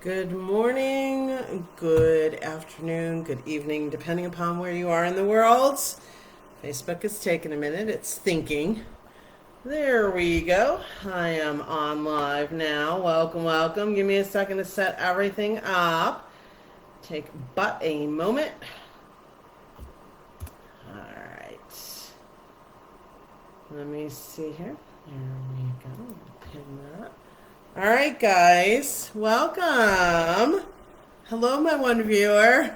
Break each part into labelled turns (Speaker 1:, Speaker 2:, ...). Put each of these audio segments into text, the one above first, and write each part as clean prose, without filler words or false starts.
Speaker 1: Good morning, good afternoon, good evening, depending upon where you are in the world. Facebook is taking a minute, it's thinking. There we go. I am on live now. Welcome, welcome. Give me a second to set everything up. Take but a moment. All right. Let me see here. There we go. Pin that. All right, guys, welcome. Hello, my one viewer.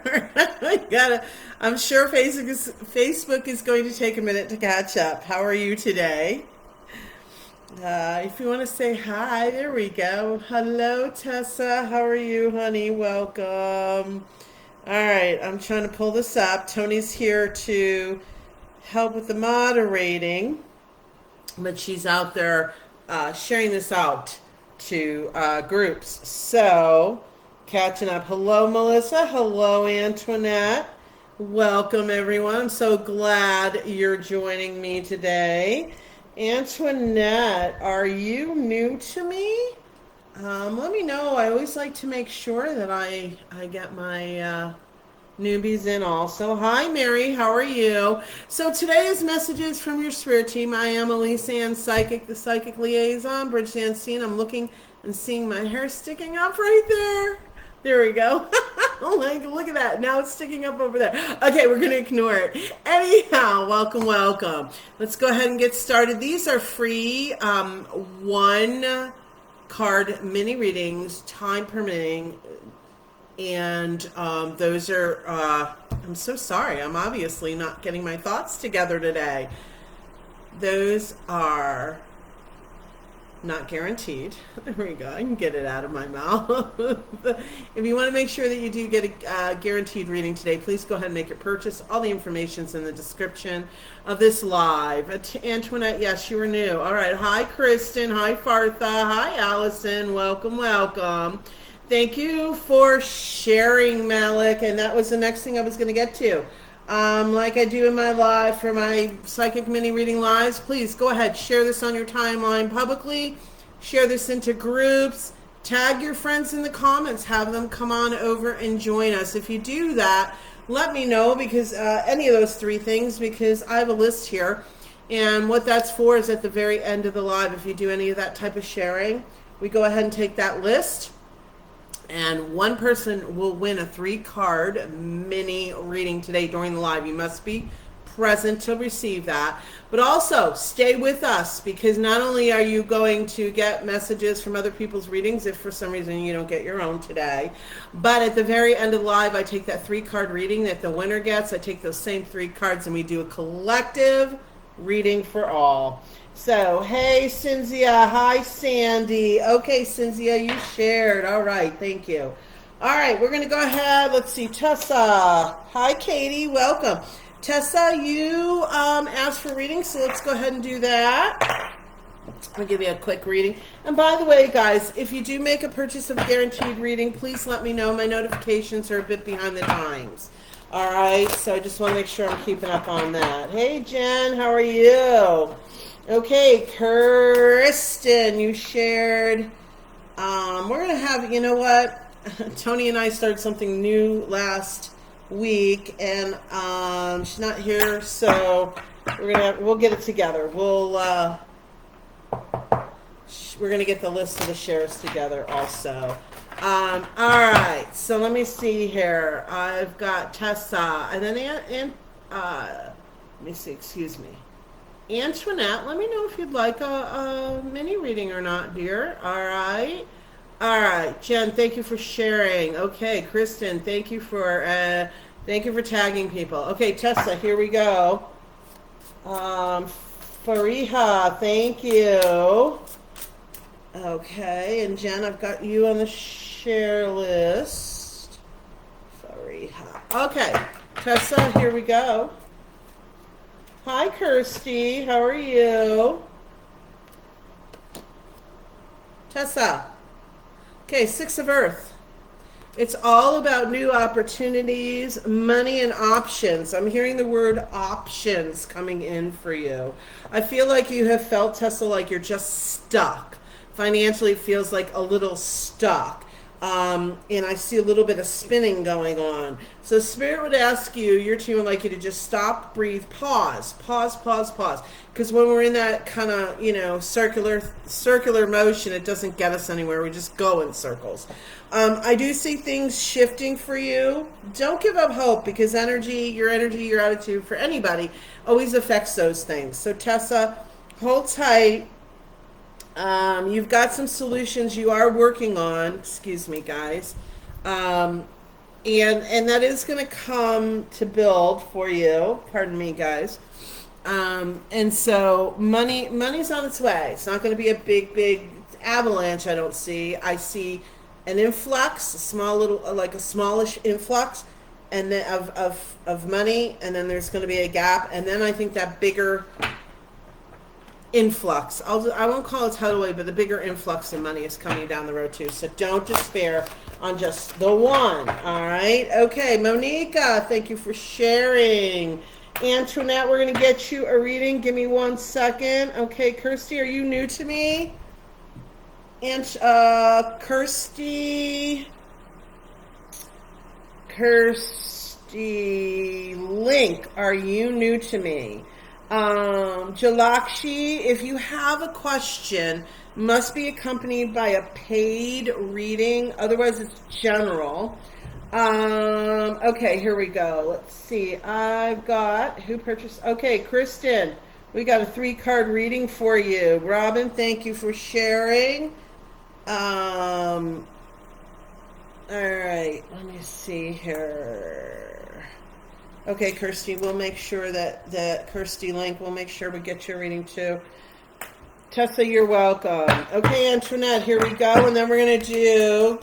Speaker 1: I'm sure Facebook is going to take a minute to catch up. How are you today? If you want to say hi, there we go. Hello, Tessa. How are you, honey? Welcome. All right, I'm trying to pull this up. Tony's here to help with the moderating, but she's out there sharing this out to groups. So, catching up. Hello, Melissa. Hello, Antoinette. Welcome, everyone. I'm so glad you're joining me today. Antoinette, are you new to me? Let me know. I always like to make sure that I get my newbies in also. Hi, Mary. How are you? So today's messages from your spirit team. I am Elyse Ann Psychic, the Psychic Liaison, Bridge Dancing. I'm looking and seeing my hair sticking up right there. There we go. Like, look at that. Now it's sticking up over there. Okay, we're going to ignore it. Anyhow, welcome, welcome. Let's go ahead and get started. These are free one card mini readings, time permitting. And those are, I'm so sorry. I'm obviously not getting my thoughts together today. Those are not guaranteed. There we go. I can get it out of my mouth. If you want to make sure that you do get a guaranteed reading today, please go ahead and make your purchase. All the information's in the description of this live. Antoinette, yes, you were new. All right. Hi, Kristen. Hi, Fartha. Hi, Allison. Welcome, welcome. Thank you for sharing, Malik. And that was the next thing I was going to get to. Like I do in my live for my psychic mini reading lives, please go ahead, share this on your timeline publicly, share this into groups, tag your friends in the comments, have them come on over and join us. If you do that, let me know, because any of those three things, because I have a list here, and what that's for is at the very end of the live. If you do any of that type of sharing, we go ahead and take that list, and one person will win a 3-card mini reading today during the live. You must be present to receive that. But also, stay with us, because not only are you going to get messages from other people's readings if for some reason you don't get your own today, but at the very end of the live, I take that 3-card reading that the winner gets. I take those same 3 cards and we do a collective reading for all. So, hey, Cynthia. Hi, Sandy. Okay, Cynthia, you shared. All right, thank you. All right, we're going to go ahead. Let's see, Tessa. Hi, Katie. Welcome. Tessa, you asked for reading, so let's go ahead and do that. I'll give you a quick reading. And by the way, guys, if you do make a purchase of a guaranteed reading, please let me know. My notifications are a bit behind the times. All right, so I just want to make sure I'm keeping up on that. Hey, Jen, how are you? Okay, Kirsten, you shared. We're going to have, you know what? Tony and I started something new last week, and she's not here, so we'll get it together. We're going to get the list of the shares together also. All right, so let me see here. I've got Tessa, and then let me see, excuse me. Antoinette, let me know if you'd like a mini reading or not, dear. All right. All right. Jen, thank you for sharing. Okay, Kristen, thank you for tagging people. Okay, Tessa, here we go. Fariha, thank you. Okay, and Jen, I've got you on the share list. Fariha. Okay, Tessa, here we go. Hi, Kirsty. How are you? Tessa. Okay, 6 of Earth. It's all about new opportunities, money, and options. I'm hearing the word options coming in for you. I feel like you have felt, Tessa, like you're just stuck. Financially, it feels like a little stuck. And I see a little bit of spinning going on. So Spirit would ask you, your team would like you to just stop, breathe, pause, pause, pause, pause. Because when we're in that kind of, circular motion, it doesn't get us anywhere. We just go in circles. I do see things shifting for you. Don't give up hope, because your attitude for anybody always affects those things. So Tessa, hold tight. You've got some solutions you are working on. Excuse me, guys. And that is going to come to build for you. Pardon me, guys. And so money's on its way. It's not going to be a big avalanche. I don't see. I see an influx, a smallish influx, and then of money, and then there's going to be a gap, and then I think that bigger influx. I won't call it tidal wave, but the bigger influx of money is coming down the road too. So don't despair on just the one. All right. Okay, Monica, thank you for sharing. Antoinette, we're going to get you a reading. Give me 1 second. Okay, Kirsty, are you new to me? And Kirsty Link, are you new to me? Jalakshi, if you have a question, must be accompanied by a paid reading. Otherwise, it's general. Okay, here we go. Let's see. I've got who purchased. Okay, Kristen, we got a 3-card reading for you. Robin, thank you for sharing. All right, let me see here. Okay, Kirsty, we'll make sure that Kirsty Link, we'll make sure we get your reading too. Tessa, you're welcome. Okay, Antoinette, here we go. And then we're going to do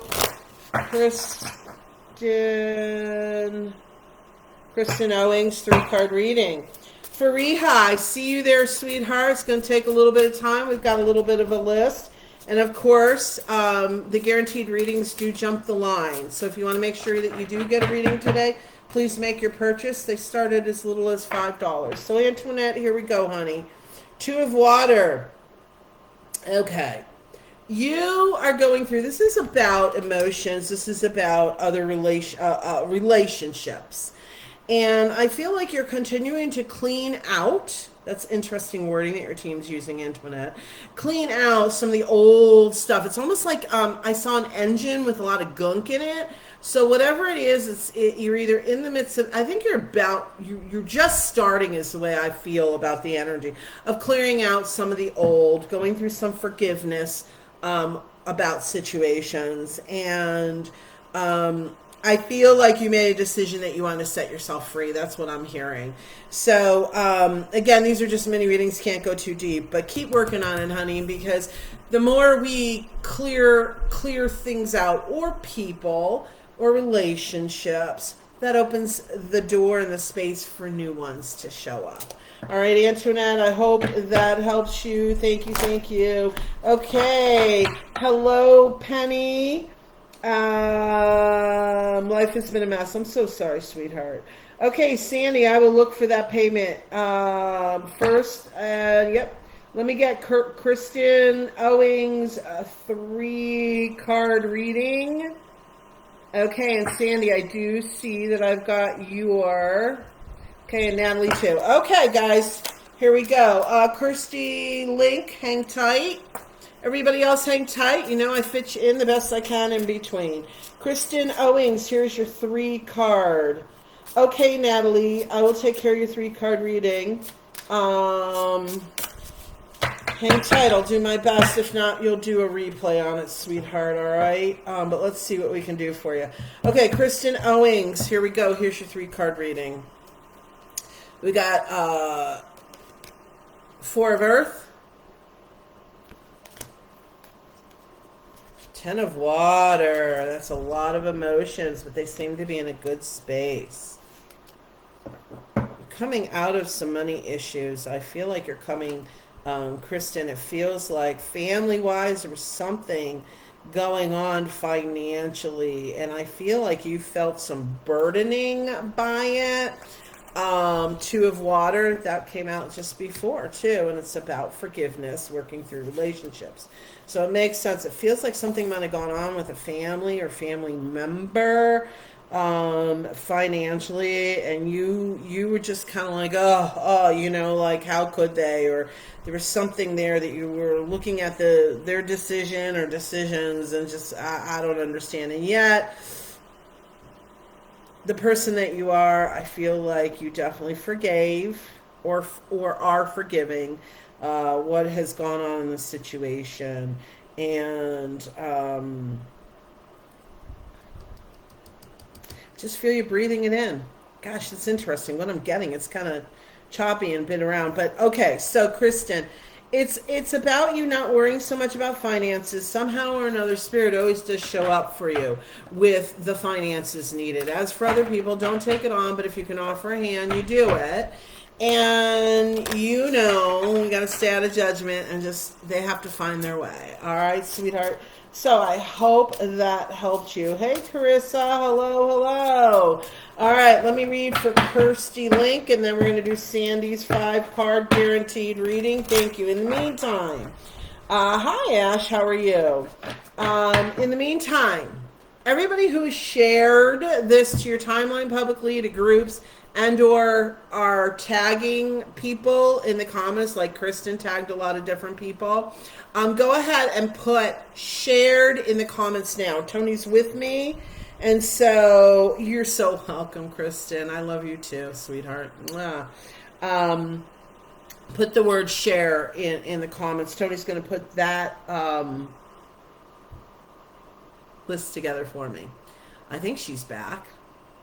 Speaker 1: Kristen Owings, 3-card reading. Fariha, I see you there, sweetheart. It's going to take a little bit of time. We've got a little bit of a list. And of course, the guaranteed readings do jump the line. So if you want to make sure that you do get a reading today, please make your purchase. They start at as little as $5. So Antoinette, here we go, honey. 2 of water. Okay. You are going through, this is about emotions. This is about other relationships. And I feel like you're continuing to clean out. That's interesting wording that your team's using, Antoinette. Clean out some of the old stuff. It's almost like I saw an engine with a lot of gunk in it. So whatever it is, you're either in the midst of, I think you're just starting is the way I feel about the energy of clearing out some of the old, going through some forgiveness about situations. And I feel like you made a decision that you want to set yourself free. That's what I'm hearing. So again, these are just mini readings, can't go too deep, but keep working on it, honey, because the more we clear things out, or people, or relationships, that opens the door and the space for new ones to show up. All right, Antoinette, I hope that helps you. Thank you, thank you. Okay, hello, Penny. Life has been a mess. I'm so sorry, sweetheart. Okay, Sandy, I will look for that payment first. Yep. Let me get Kristen Owings a 3-card reading. Okay, and Sandy, I do see that I've got your... Okay, and Natalie too. Okay, guys, here we go. Kirsty Link, hang tight. Everybody else hang tight. You know I fit you in the best I can in between. Kristen Owings, here's your 3-card. Okay, Natalie, I will take care of your 3-card reading. Hang tight. I'll do my best. If not, you'll do a replay on it, sweetheart, all right? But let's see what we can do for you. Okay, Kristen Owings, here we go. Here's your 3-card reading. We got 4 of Earth, 10 of Water. That's a lot of emotions, but they seem to be in a good space. Coming out of some money issues. I feel like you're coming... Kristen, it feels like family-wise there was something going on financially, and I feel like you felt some burdening by it. Two of Water, that came out just before too, and it's about forgiveness, working through relationships. So it makes sense. It feels like something might have gone on with a family or family member, financially, and you were just kind of like, like how could they, or there was something there that you were looking at their decision or decisions and just I don't understand. And yet the person that you are, I feel like you definitely forgave or are forgiving what has gone on in the situation, and just feel you breathing it in. Gosh, it's interesting. What I'm getting, it's kind of choppy and been around, but okay. So, Kristen, it's about you not worrying so much about finances. Somehow or another, Spirit always does show up for you with the finances needed. As for other people, don't take it on, but if you can offer a hand, you do it. And you got to stay out of judgment and just, they have to find their way. All right, sweetheart. So I hope that helped you. Hey, Carissa. Hello, hello. All right, let me read for Kirsty Link, and then we're going to do Sandy's 5-card guaranteed reading. Thank you. In the meantime, hi, Ash. How are you? In the meantime, everybody who shared this to your timeline publicly, to groups, and or are tagging people in the comments, like Kristen tagged a lot of different people, go ahead and put shared in the comments now. Tony's with me, and so you're so welcome, Kristen. I love you too, sweetheart. Put the word share in the comments. Tony's going to put that list together for me. I think she's back.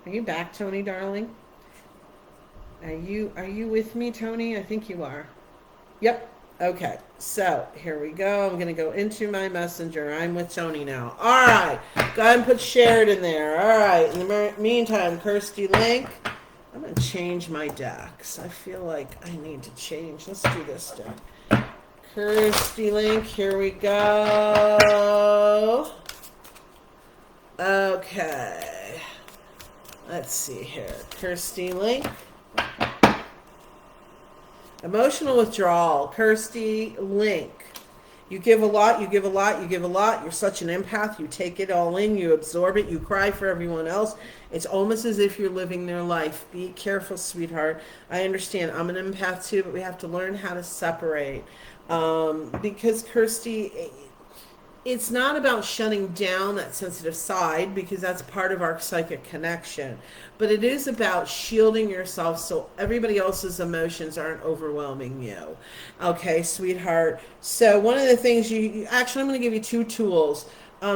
Speaker 1: Are you back, Tony, darling? Are you with me, Tony? I think you are. Yep. Okay. So here we go. I'm going to go into my messenger. I'm with Tony now. All right. Go ahead and put shared in there. All right. In the meantime, Kirsty Link. I'm going to change my decks. I feel like I need to change. Let's do this deck. Kirsty Link. Here we go. Okay. Let's see here. Kirsty Link. Emotional withdrawal. Kirsty Link. You give a lot, you give a lot, you give a lot. You're such an empath. You take it all in. You absorb it. You cry for everyone else. It's almost as if you're living their life. Be careful, sweetheart. I understand. I'm an empath too, but we have to learn how to separate. Because, Kirsty, it's not about shutting down that sensitive side, because that's part of our psychic connection. But it is about shielding yourself so everybody else's emotions aren't overwhelming you. Okay, sweetheart. So one of the things actually, I'm going to give you 2 tools.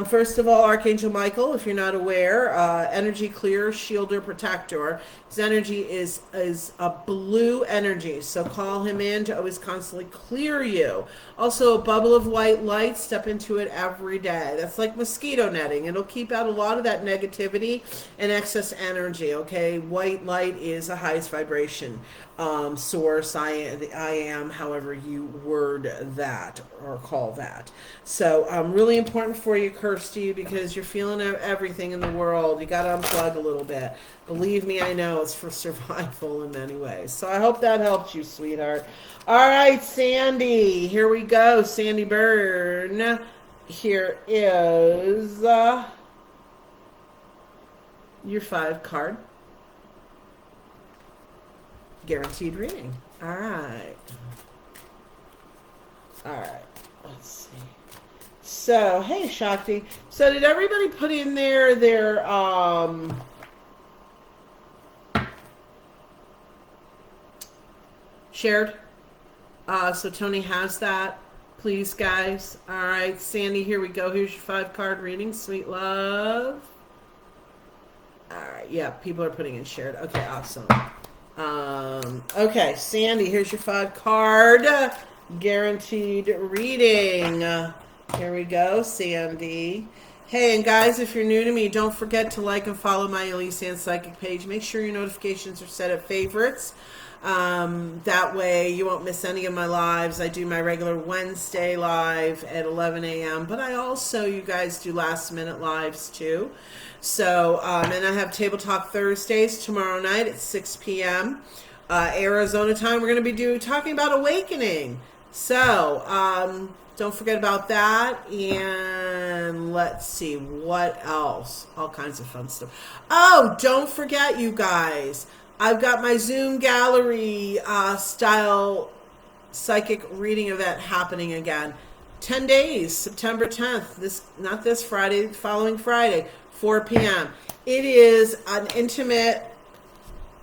Speaker 1: First of all, Archangel Michael, if you're not aware, energy clear, shielder, protector. His energy is a blue energy, so call him in to always constantly clear you. Also, a bubble of white light, step into it every day. That's like mosquito netting. It'll keep out a lot of that negativity and excess energy, okay? White light is the highest vibration source. I am, however you word that or call that. So really important for you, Kirsty, because you're feeling everything in the world. You got to unplug a little bit. Believe me, I know it's for survival in many ways. So I hope that helps you, sweetheart. All right, Sandy, here we go. Sandy Byrne. Here is your 5-card guaranteed reading. All right. Let's see. So, hey, Shakti. So, did everybody put in there their shared? So Tony has that. Please, guys. All right, Sandy, here we go. Here's your 5-card reading. Sweet love. All right. Yeah, people are putting in shared. Okay, awesome. Okay, Sandy, here's your 5-card guaranteed reading. Here we go, Sandy. Hey, and guys, if you're new to me, don't forget to like and follow my Elyse Ann Psychic page. Make sure your notifications are set at favorites. That way you won't miss any of my lives. I do my regular Wednesday live at 11 a.m., but I also, you guys, do last minute lives too. So, and I have Table Talk Thursdays tomorrow night at 6 p.m. Arizona time. We're going to be talking about awakening. So, don't forget about that. And let's see, what else? All kinds of fun stuff. Oh, don't forget, you guys. I've got my Zoom gallery style psychic reading event happening again. 10 days, September 10th. Not this Friday, following Friday, 4 p.m. It is an intimate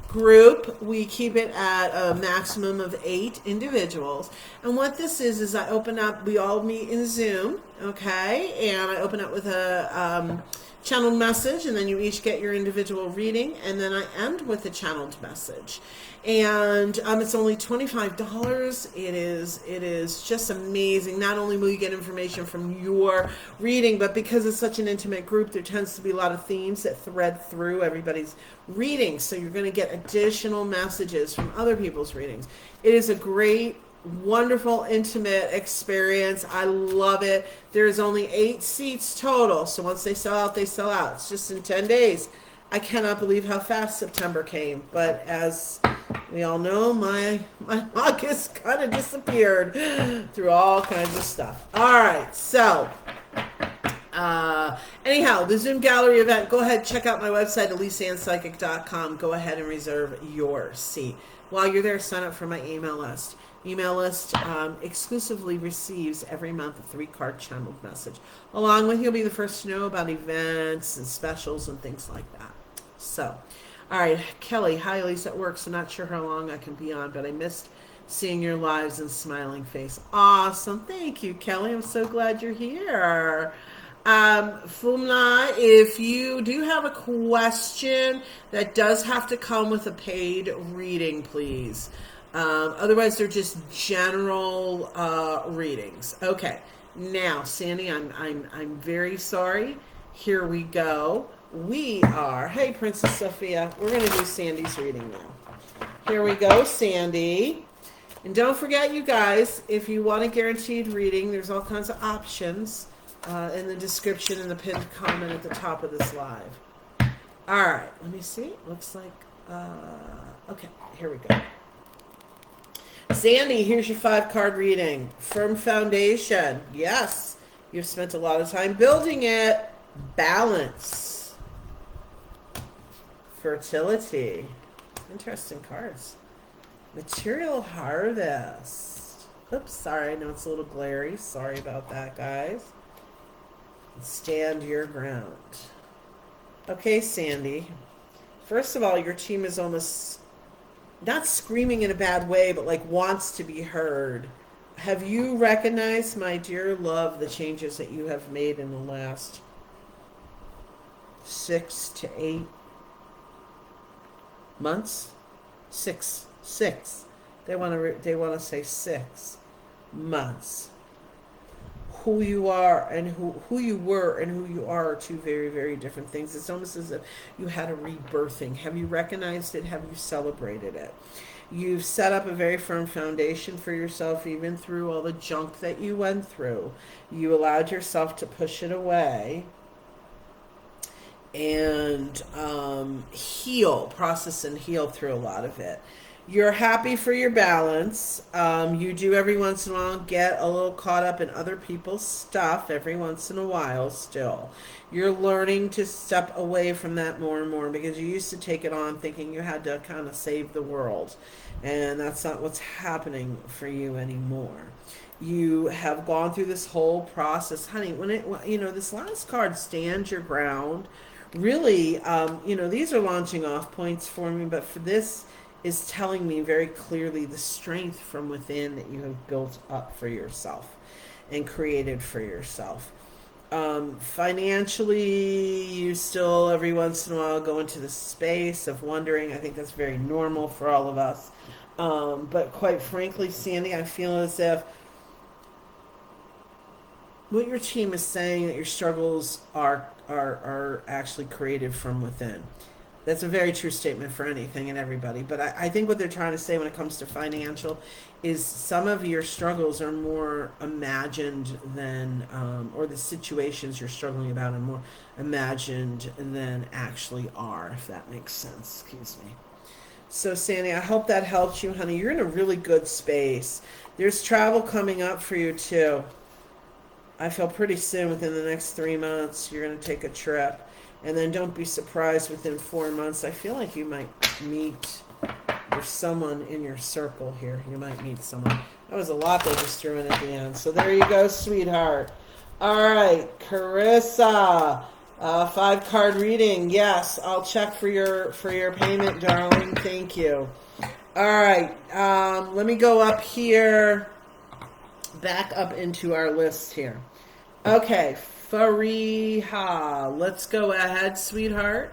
Speaker 1: group. We keep it at a maximum of 8 individuals. And what this is I open up, we all meet in Zoom, okay? And I open up with a channeled message, and then you each get your individual reading, and then I end with a channeled message. And it's only $25. It is just amazing. Not only will you get information from your reading, but because it's such an intimate group, there tends to be a lot of themes that thread through everybody's reading. So you're going to get additional messages from other people's readings. It is a great, wonderful, intimate experience. I love it. There's only 8 seats total. So once they sell out, they sell out. It's just in 10 days. I cannot believe how fast September came. But as we all know, my August kind of disappeared through all kinds of stuff. All right. So anyhow, the Zoom gallery event, go ahead, check out my website, ElyseAnnPsychic.com. Go ahead and reserve your seat. While you're there, sign up for my email list. Email list exclusively receives every month a 3-card channeled message. Along with, you'll be the first to know about events and specials and things like that. So, all right, Kelly, hi, Elyse at work, so not sure how long I can be on, but I missed seeing your lives and smiling face. Awesome. Thank you, Kelly. I'm so glad you're here. Fumna, if you do have a question, that does have to come with a paid reading, please. Otherwise, they're just general readings. Okay. Now, Sandy, I'm very sorry. Here we go. Hey, Princess Sophia. We're going to do Sandy's reading now. Here we go, Sandy. And don't forget, you guys, if you want a guaranteed reading, there's all kinds of options in the description and the pinned comment at the top of this live. All right. Let me see. Looks like, okay, here we go. Sandy, here's your 5-card reading. Firm foundation. Yes, you've spent a lot of time building it. Balance. Fertility. Interesting cards. Material harvest. Oops, sorry. I know it's a little glary. Sorry about that, guys. Stand your ground. Okay, Sandy. First of all, your team is almost not screaming in a bad way, but like wants to be heard. Have you recognized, my dear love, the changes that you have made in the last 6 to 8 months? Six. They want to say 6 months. Who you are and who you were and who you are 2 very, very different things. It's almost as if you had a rebirthing. Have you recognized it? Have you celebrated it? You've set up a very firm foundation for yourself, even through all the junk that you went through. You allowed yourself to push it away and process and heal through a lot of it. You're happy for your balance. You do every once in a while get a little caught up in other people's stuff every once in a while still. You're learning to step away from that more and more because you used to take it on thinking you had to kind of save the world. And that's not what's happening for you anymore. You have gone through this whole process. Honey, this last card, Stand Your Ground, really, these are launching off points for me, but for this, is telling me very clearly the strength from within that you have built up for yourself and created for yourself. Financially, you still every once in a while go into the space of wondering. I think that's very normal for all of us. But quite frankly, Sandy, I feel as if what your team is saying, that your struggles are actually created from within. That's a very true statement for anything and everybody. But I think what they're trying to say when it comes to financial is some of your struggles are more imagined than, or the situations you're struggling about are more imagined than actually are, if that makes sense. Excuse me. So, Sandy, I hope that helps you, honey. You're in a really good space. There's travel coming up for you, too. I feel pretty soon, within the next 3 months, you're going to take a trip. And then don't be surprised within 4 months. I feel like you might meet, there's someone in your circle here. You might meet someone. That was a lot they just threw in at the end. So there you go, sweetheart. All right, Carissa. 5 card reading. Yes, I'll check for your payment, darling. Thank you. All right, let me go up here, back up into our list here. Okay, Fariha, let's go ahead, sweetheart,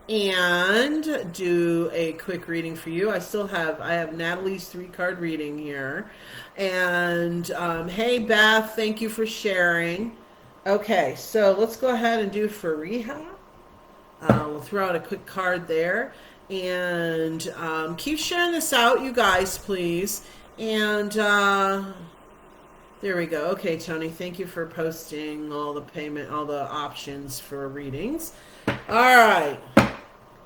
Speaker 1: and do a quick reading for you. I have Natalie's 3 card reading here. And hey, Beth, thank you for sharing. Okay, so let's go ahead and do Fariha. We'll throw out a quick card there. And keep sharing this out, you guys, please. And there we go. Okay, Tony, thank you for posting all the options for readings. All right.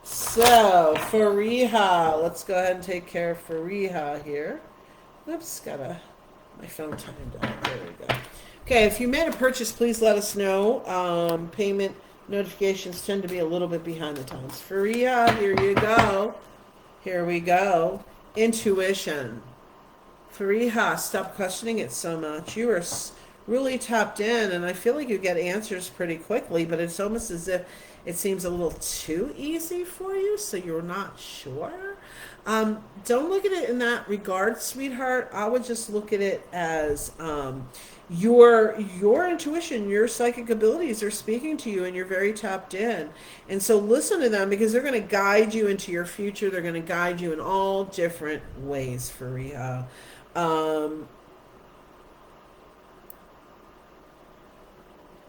Speaker 1: So, Fariha, let's go ahead and take care of Fariha here. Oops, my phone timed out. There we go. Okay, if you made a purchase, please let us know. Payment notifications tend to be a little bit behind the times. Fariha, here you go. Here we go. Intuition. Fariha, stop questioning it so much. You are really tapped in, and I feel like you get answers pretty quickly, but it's almost as if it seems a little too easy for you, so you're not sure. Don't look at it in that regard, sweetheart. I would just look at it as your intuition, your psychic abilities are speaking to you, and you're very tapped in. And so listen to them, because they're going to guide you into your future. They're going to guide you in all different ways, Fariha.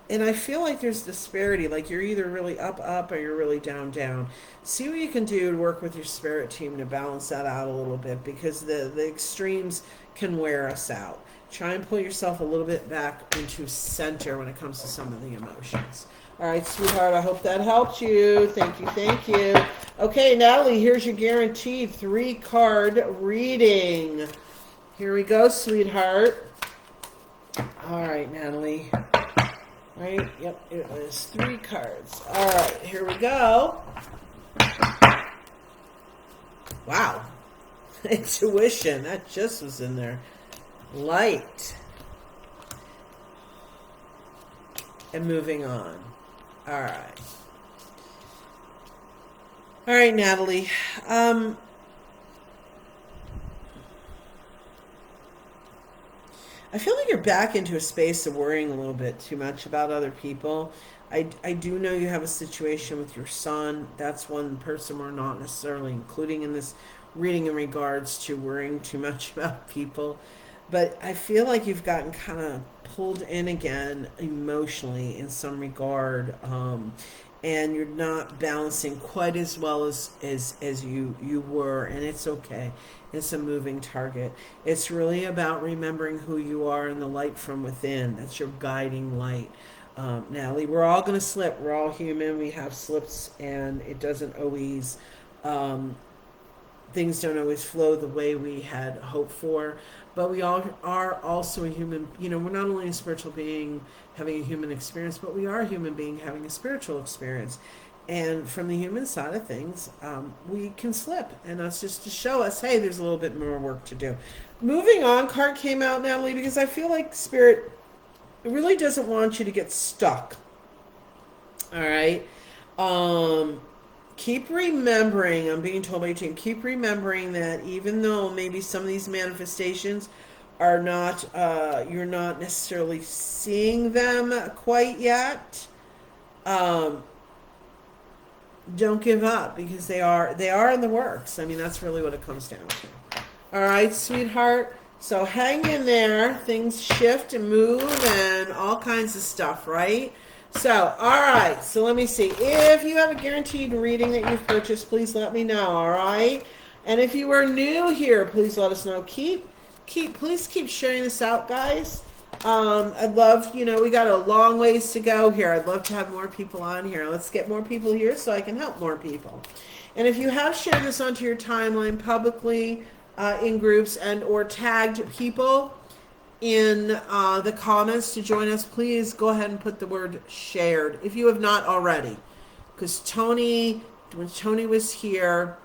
Speaker 1: And I feel like there's disparity, like you're either really up, or you're really down. See what you can do to work with your spirit team to balance that out a little bit, because the extremes can wear us out. Try and pull yourself a little bit back into center when it comes to some of the emotions. All right, sweetheart, I hope that helped you. Thank you. Okay, Natalie, here's your guaranteed 3-card reading. Here we go, sweetheart. All right, Natalie. Right? Yep, it was 3 cards. All right, here we go. Wow. Intuition, that just was in there. Light. And moving on. All right. All right, Natalie. I feel like you're back into a space of worrying a little bit too much about other people. I do know you have a situation with your son. That's one person we're not necessarily including in this reading in regards to worrying too much about people. But I feel like you've gotten kind of pulled in again emotionally in some regard. And you're not balancing quite as well as you were, and it's okay. It's a moving target. It's really about remembering who you are and the light from within. That's your guiding light. Natalie, we're all going to slip. We're all human. We have slips, and it doesn't always, things don't always flow the way we had hoped for. But we all are also a human. We're not only a spiritual being having a human experience, but we are a human being having a spiritual experience. And from the human side of things, we can slip. And that's just to show us, hey, there's a little bit more work to do. Moving on, card came out, Natalie, because I feel like Spirit really doesn't want you to get stuck. All right? Keep remembering, I'm being told by your team, keep remembering that even though maybe some of these manifestations are not, you're not necessarily seeing them quite yet, don't give up, because they are in the works. I mean, that's really what it comes down to. All right, sweetheart. So hang in there. Things shift and move and all kinds of stuff, right? So, all right. So let me see. If you have a guaranteed reading that you've purchased, please let me know. All right. And if you are new here, please let us know. Please keep sharing this out, guys. I'd love, we got a long ways to go here. I'd love to have more people on here. Let's get more people here so I can help more people. And if you have shared this onto your timeline publicly, in groups and or tagged people in the comments to join us, please go ahead and put the word shared if you have not already. Because when Tony was here,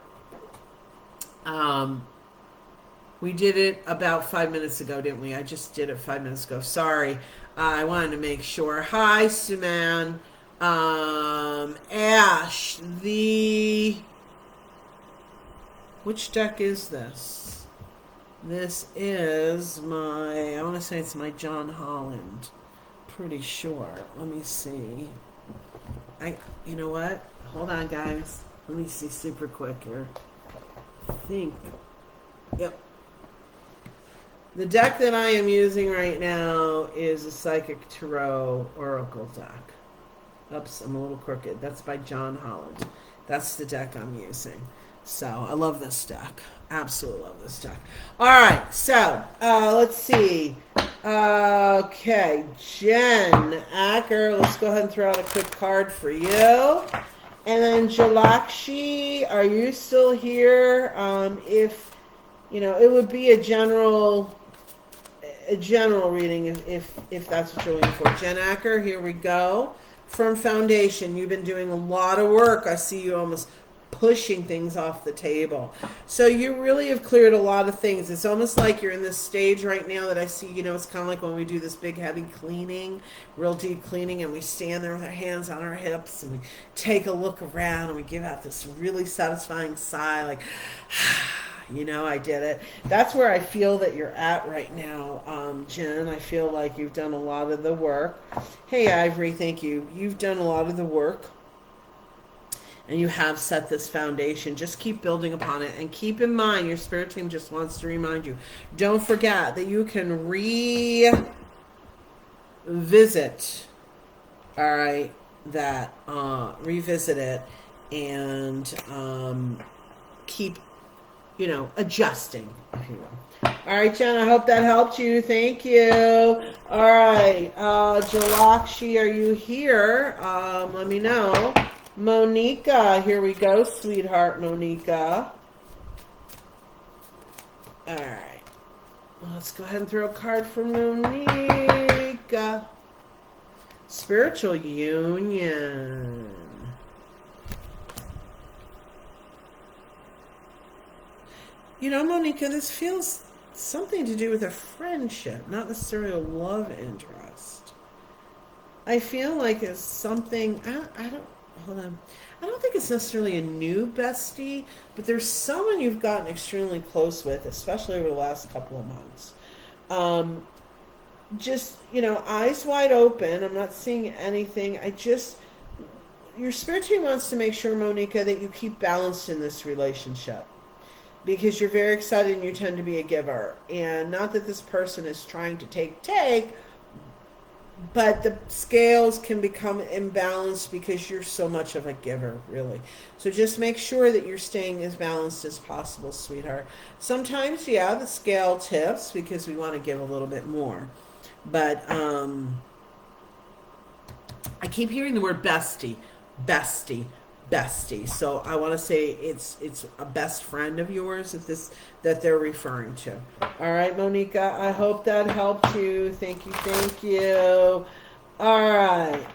Speaker 1: we did it about 5 minutes ago, didn't we? I just did it 5 minutes ago. Sorry. I wanted to make sure. Hi, Suman. Ash, which deck is this? This is I want to say it's my John Holland. Pretty sure. Let me see. You know what? Hold on, guys. Let me see super quick here. I think. Yep. The deck that I am using right now is a Psychic Tarot Oracle deck. Oops, I'm a little crooked. That's by John Holland. That's the deck I'm using. So, I love this deck. Absolutely love this deck. All right, so, let's see. Okay, Jen Acker, let's go ahead and throw out a quick card for you. And then Jalakshi, are you still here? If, it would be a general reading if that's what you're looking for. Jen Acker, here we go. From Foundation, you've been doing a lot of work. I see you almost pushing things off the table. So you really have cleared a lot of things. It's almost like you're in this stage right now that I see, it's kind of like when we do this big heavy cleaning, real deep cleaning, and we stand there with our hands on our hips and we take a look around and we give out this really satisfying sigh like, I did it. That's where I feel that you're at right now, Jen. I feel like you've done a lot of the work. Hey, Ivory, thank you. You've done a lot of the work. And you have set this foundation. Just keep building upon it. And keep in mind, your spirit team just wants to remind you, don't forget that you can revisit, all right, revisit it and keep, adjusting, if you will. All right, Jen, I hope that helped you. Thank you. All right, Jalakshi, are you here? Let me know. Monica, here we go, sweetheart Monica. All right. Let's go ahead and throw a card for Monica. Spiritual union. Monica, this feels something to do with a friendship, not necessarily a love interest. I feel like it's something, hold on. I don't think it's necessarily a new bestie, but there's someone you've gotten extremely close with, especially over the last couple of months. Just, eyes wide open. I'm not seeing anything. Your spirit team wants to make sure, Monica, that you keep balanced in this relationship. Because you're very excited and you tend to be a giver. And not that this person is trying to take, but the scales can become imbalanced because you're so much of a giver, really. So just make sure that you're staying as balanced as possible, sweetheart. Sometimes, the scale tips because we want to give a little bit more. But I keep hearing the word bestie. So I want to say it's a best friend of yours that they're referring to. All right, Monica, I hope that helped you. Thank you. All right.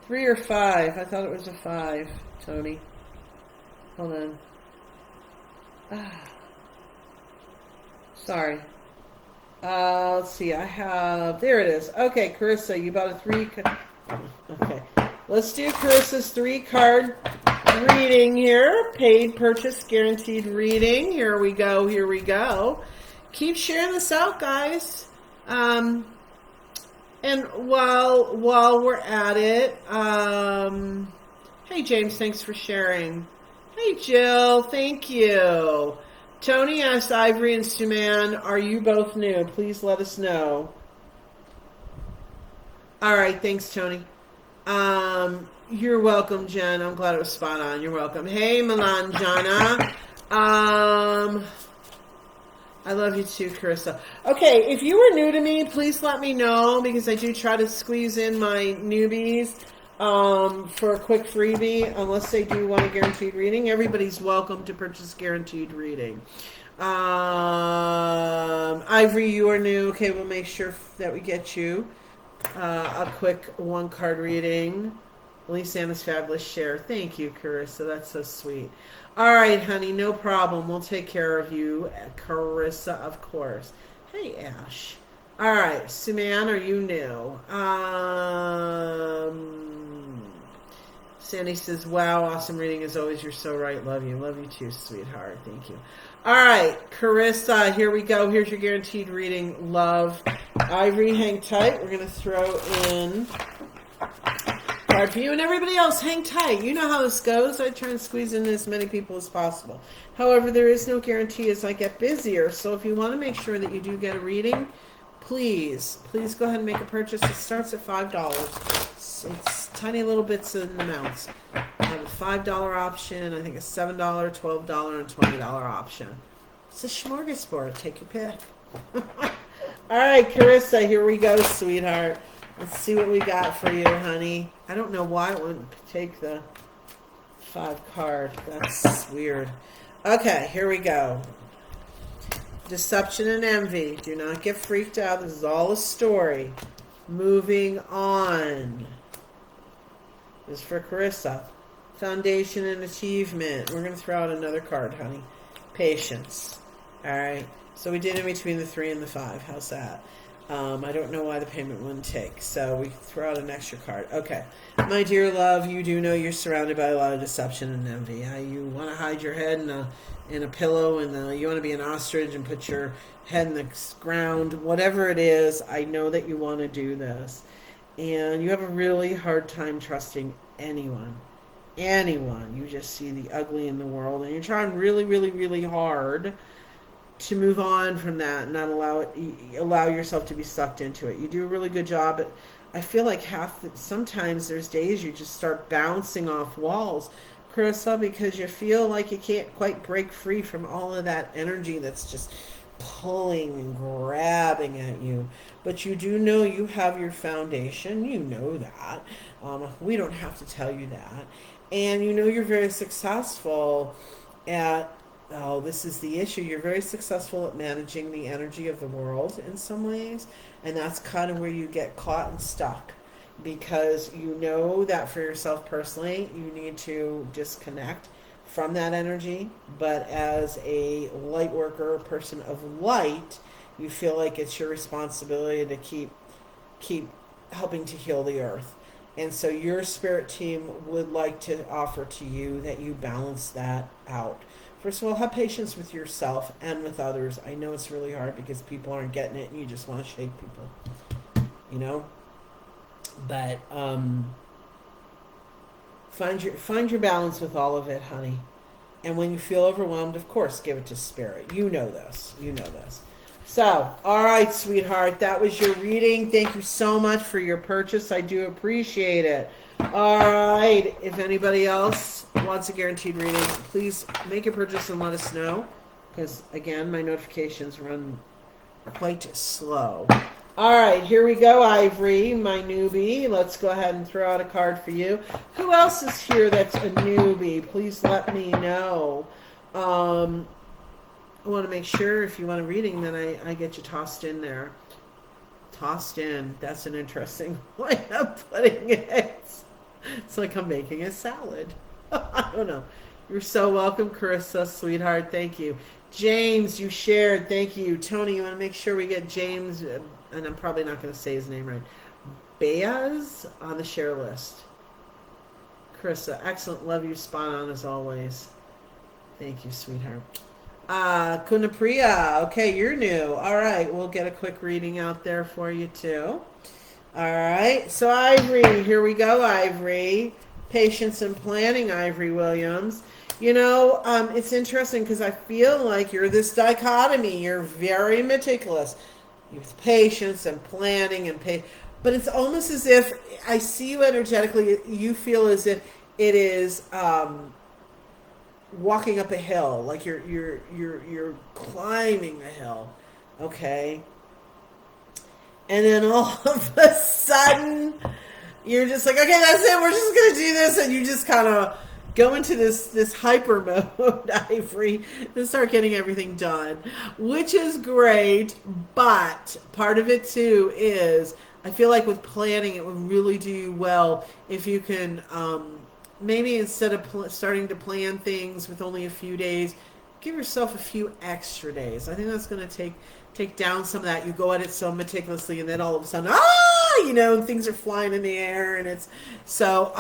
Speaker 1: 3 or 5? I thought it was a 5, Tony. Hold on. Sorry. Let's see. I have... There it is. Okay, Carissa, you bought a 3... Okay. Let's do Carissa's 3-card reading here. Paid purchase guaranteed reading. Here we go. Keep sharing this out, guys. And while we're at it... Hey, James, thanks for sharing. Hey, Jill, thank you. Tony asked Ivory and Suman, are you both new? Please let us know. All right, thanks, Tony. You're welcome, Jen. I'm glad it was spot on. You're welcome. Hey, Melanjana. I love you too, Carissa. Okay, if you are new to me, please let me know, because I do try to squeeze in my newbies for a quick freebie, unless they do want a guaranteed reading. Everybody's welcome to purchase guaranteed reading. Ivory, you are new. Okay, we'll make sure that we get you a quick one-card reading. Elyse Ann's fabulous share. Thank you, Carissa. That's so sweet. All right, honey, no problem. We'll take care of you, Carissa, of course. Hey, Ash. All right, Suman, are you new? Sandy says, wow, awesome reading as always. You're so right. Love you. Love you too, sweetheart. Thank you. All right, Carissa, here we go. Here's your guaranteed reading. Love. Ivory, hang tight. We're going to throw in card for you, and everybody else, hang tight. You know how this goes. I try and squeeze in as many people as possible. However, there is no guarantee as I get busier. So if you want to make sure that you do get a reading, please go ahead and make a purchase. It starts at $5. So it's tiny little bits in amounts. I have a $5 option, I think a $7, $12, and $20 option. It's a smorgasbord. Take your pick. All right, Carissa, here we go, sweetheart. Let's see what we got for you, honey. I don't know why it wouldn't take the 5 card. That's weird. Okay, here we go. Deception and envy. Do not get freaked out. This is all a story. Moving on. This is for Carissa. Foundation and achievement. We're going to throw out another card, honey. Patience. All right. So we did in between the 3 and the 5. How's that? I don't know why the payment wouldn't take. So we throw out an extra card. Okay. My dear love, you do know you're surrounded by a lot of deception and envy. You want to hide your head in a pillow, and you want to be an ostrich and put your head in the ground. Whatever it is, I know that you want to do this. And you have a really hard time trusting anyone. Anyone. You just see the ugly in the world, and you're trying really, really, really hard to move on from that and not allow yourself to be sucked into it. You do a really good job, but I feel like sometimes there's days you just start bouncing off walls, Carissa, because you feel like you can't quite break free from all of that energy that's just pulling and grabbing at you. But you do know you have your foundation. You know that. We don't have to tell you that. And you know you're very successful at, this is the issue, you're very successful at managing the energy of the world in some ways. And that's kind of where you get caught and stuck. Because you know that for yourself personally, you need to disconnect from that energy. But as a light worker, person of light, you feel like it's your responsibility to keep helping to heal the earth. And so your spirit team would like to offer to you that you balance that out. First of all, have patience with yourself and with others. I know it's really hard because people aren't getting it and you just want to shake people, you know? But find your balance with all of it, honey. And when you feel overwhelmed, of course, give it to spirit. You know this. You know this. So, all right, sweetheart, that was your reading. Thank you so much for your purchase. I do appreciate it. All right, if anybody else wants a guaranteed reading, please make a purchase and let us know. Because, again, my notifications run quite slow. All right, here we go, Ivory, my newbie. Let's go ahead and throw out a card for you. Who else is here that's a newbie? Please let me know. I want to make sure if you want a reading that I get you tossed in there. Tossed in. That's an interesting way of putting it. It's like I'm making a salad. I don't know. You're so welcome, Carissa, sweetheart. Thank you. James, you shared. Thank you. Tony, you want to make sure we get James, and I'm probably not going to say his name right, Baez on the share list. Carissa, excellent. Love you. Spot on as always. Thank you, sweetheart. Kunapriya. Okay, you're new. All right, we'll get a quick reading out there for you too. All right, so Ivory, here we go, Ivory. Patience and planning, Ivory Williams. It's interesting because I feel like you're this dichotomy. You're very meticulous with patience and planning and but it's almost as if I see you energetically. You feel as if it is walking up a hill, like you're climbing a hill, okay? And then all of a sudden, you're just like, okay, that's it. We're just gonna do this, and you just kind of go into this hyper mode, Ivory, and start getting everything done, which is great. But part of it too is I feel like with planning, it would really do you well if you can maybe instead of starting to plan things with only a few days, give yourself a few extra days. I think that's going to take down some of that. You go at it so meticulously, and then all of a sudden, things are flying in the air, and it's so.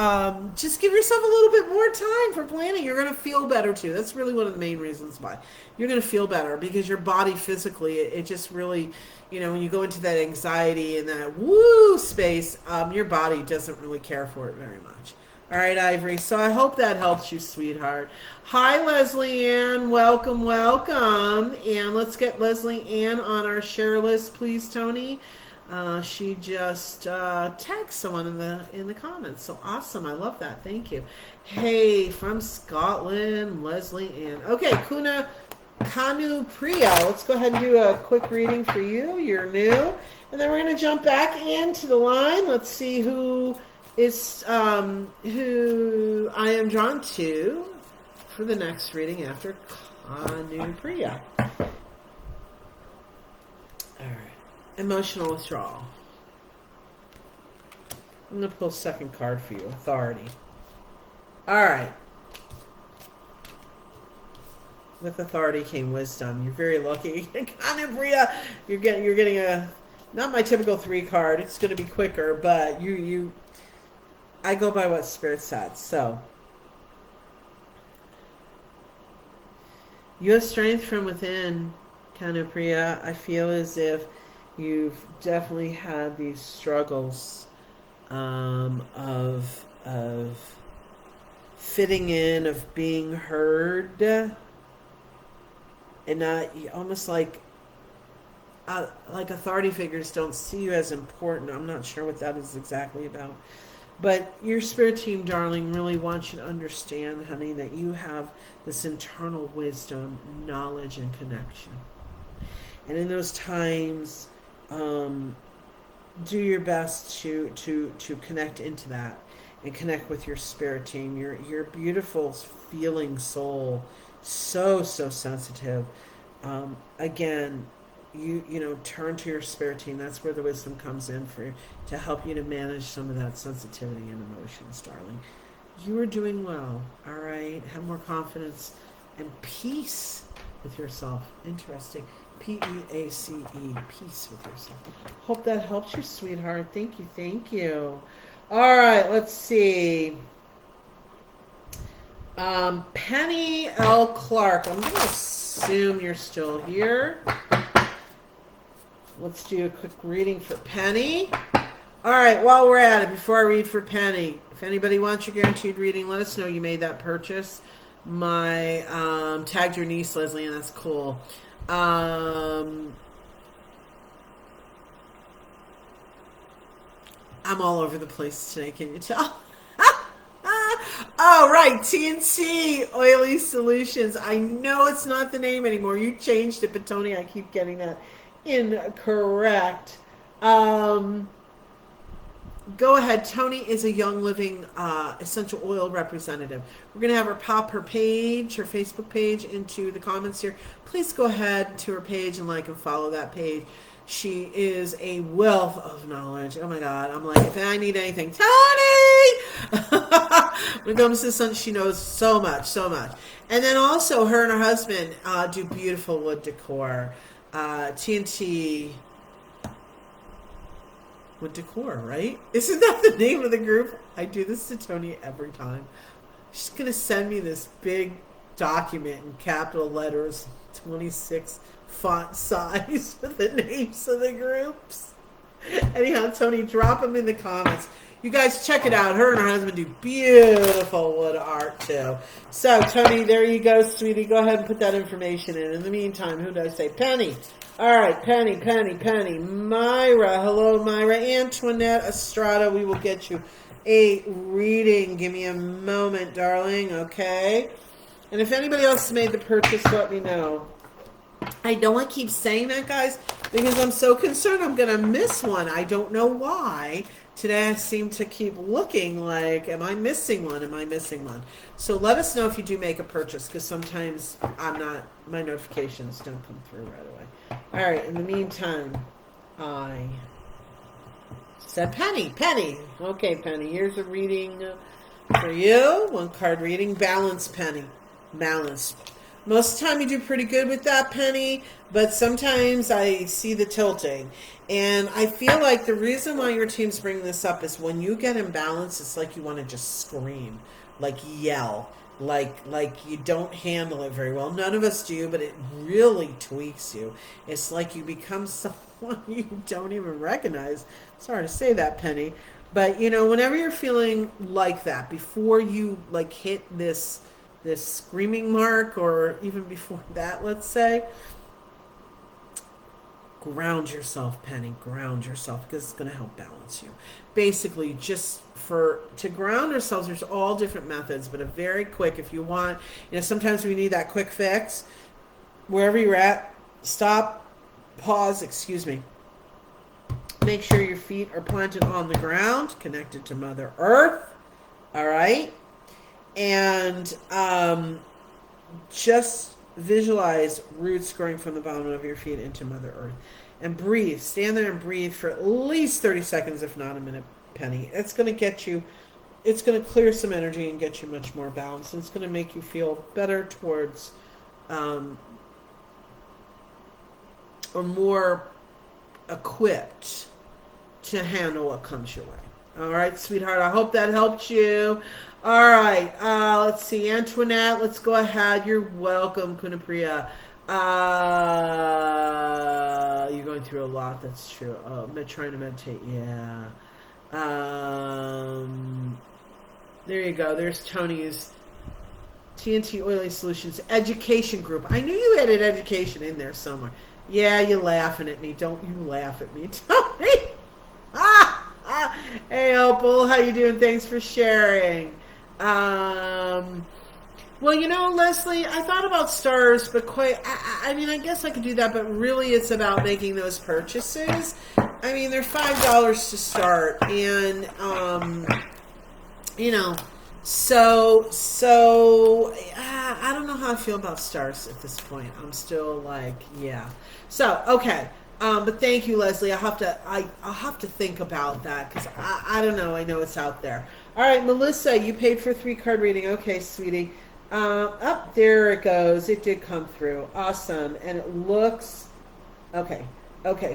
Speaker 1: Just give yourself a little bit more time for planning. You're going to feel better too. That's really one of the main reasons why you're going to feel better, because your body physically, it just really, when you go into that anxiety and that woo space, your body doesn't really care for it very much. All right, Ivory. So I hope that helps you, sweetheart. Hi, Leslie Ann. Welcome, welcome. And let's get Leslie Ann on our share list, please, Tony. She just tagged someone in the comments. So awesome. I love that. Thank you. Hey, from Scotland, Leslie Ann. Okay, Kuna Kanu Priya. Let's go ahead and do a quick reading for you. You're new. And then we're going to jump back into the line. Let's see who I am drawn to for the next reading after Kanu Priya. All right. Emotional withdrawal. I'm going to pull a second card for you. Authority. All right. With authority came wisdom. You're very lucky. Kanu Priya, you're getting a not my typical 3 card. It's going to be quicker, but I go by what Spirit said. So, you have strength from within, Kanu Priya. I feel as if you've definitely had these struggles of fitting in, of being heard, and not almost like authority figures don't see you as important. I'm not sure what that is exactly about. But your spirit team, darling, really wants you to understand, honey, that you have this internal wisdom, knowledge, and connection. And in those times, do your best to connect into that and connect with your spirit team. Your beautiful feeling soul, so sensitive. Again, you turn to your spirit team. That's where the wisdom comes in for you, to help you to manage some of that sensitivity and emotions, darling. You are doing well. All right. Have more confidence and peace with yourself. Interesting. Peace. Peace with yourself. Hope that helps you, sweetheart. Thank you. All right. Let's see. Penny L. Clark. I'm going to assume you're still here. Let's do a quick reading for Penny. All right, while we're at it, before I read for Penny, if anybody wants your guaranteed reading, let us know you made that purchase. My tagged your niece, Leslie, and that's cool. I'm all over the place today, can you tell? Oh, right, TNT Oily Solutions. I know it's not the name anymore. You changed it, but Tony, I keep getting that incorrect. Go ahead. Tony is a Young Living essential oil representative. We're going to have her pop her page, her Facebook page, into the comments here. Please go ahead to her page and like and follow that page. She is a wealth of knowledge. Oh my God. I'm like, if I need anything, Tony! When it comes to sun, she knows so much. And then also her and her husband do beautiful wood decor. TNT Wood Decor, right? Isn't that the name of the group? I do this to Tony every time. She's going to send me this big document in capital letters, 26 font size, with the names of the groups. Anyhow, Tony, drop them in the comments. You guys check it out. Her and her husband do beautiful wood art too. So Tony, there you go, sweetie. Go ahead and put that information in. In the meantime, who did I say? Penny. All right, Penny. Myra. Hello, Myra. Antoinette Estrada. We will get you a reading. Give me a moment, darling. Okay. And if anybody else made the purchase, let me know. I don't want to keep saying that, guys, because I'm so concerned I'm going to miss one. I don't know why. Today I seem to keep looking like, am I missing one? So let us know if you do make a purchase, because sometimes my notifications don't come through right away. All right, in the meantime, I said Penny. Okay, Penny, here's a reading for you. One card reading. Balance, Penny. Balance. Most of the time you do pretty good with that, Penny, but sometimes I see the tilting. And I feel like the reason why your team's bringing this up is when you get imbalanced, it's like you want to just scream, like yell, like you don't handle it very well. None of us do, but it really tweaks you. It's like you become someone you don't even recognize. Sorry to say that, Penny. But, whenever you're feeling like that, before you, hit this screaming mark, or even before that, let's say, ground yourself, Penny. Ground yourself, because it's going to help balance you. Basically, to ground ourselves, there's all different methods, but a very quick, if you want, sometimes we need that quick fix. Wherever you're at, stop, pause, make sure your feet are planted on the ground, connected to Mother Earth. All right. And just visualize roots growing from the bottom of your feet into Mother Earth. And breathe. Stand there and breathe for at least 30 seconds, if not a minute, Penny. It's going to clear some energy and get you much more balanced. It's going to make you feel better towards, or more equipped to handle what comes your way. All right, sweetheart. I hope that helped you. All right. Let's see. Antoinette, let's go ahead. You're welcome, Kunapriya. You're going through a lot. That's true. Trying to meditate. Yeah. There you go. There's Tony's TNT Oily Solutions Education Group. I knew you added education in there somewhere. Yeah, you're laughing at me. Don't you laugh at me, Tony. Hey, Opal. How you doing? Thanks for sharing. Well, Leslie, I thought about stars, but I guess I could do that, but really it's about making those purchases. They're $5 to start, and, I don't know how I feel about stars at this point. I'm still like, yeah. So, okay. But thank you, Leslie. I'll have to think about that, because I don't know. I know it's out there. All right, Melissa, you paid for a 3-card reading. Okay, sweetie. There it goes. It did come through. Awesome. And it looks... Okay.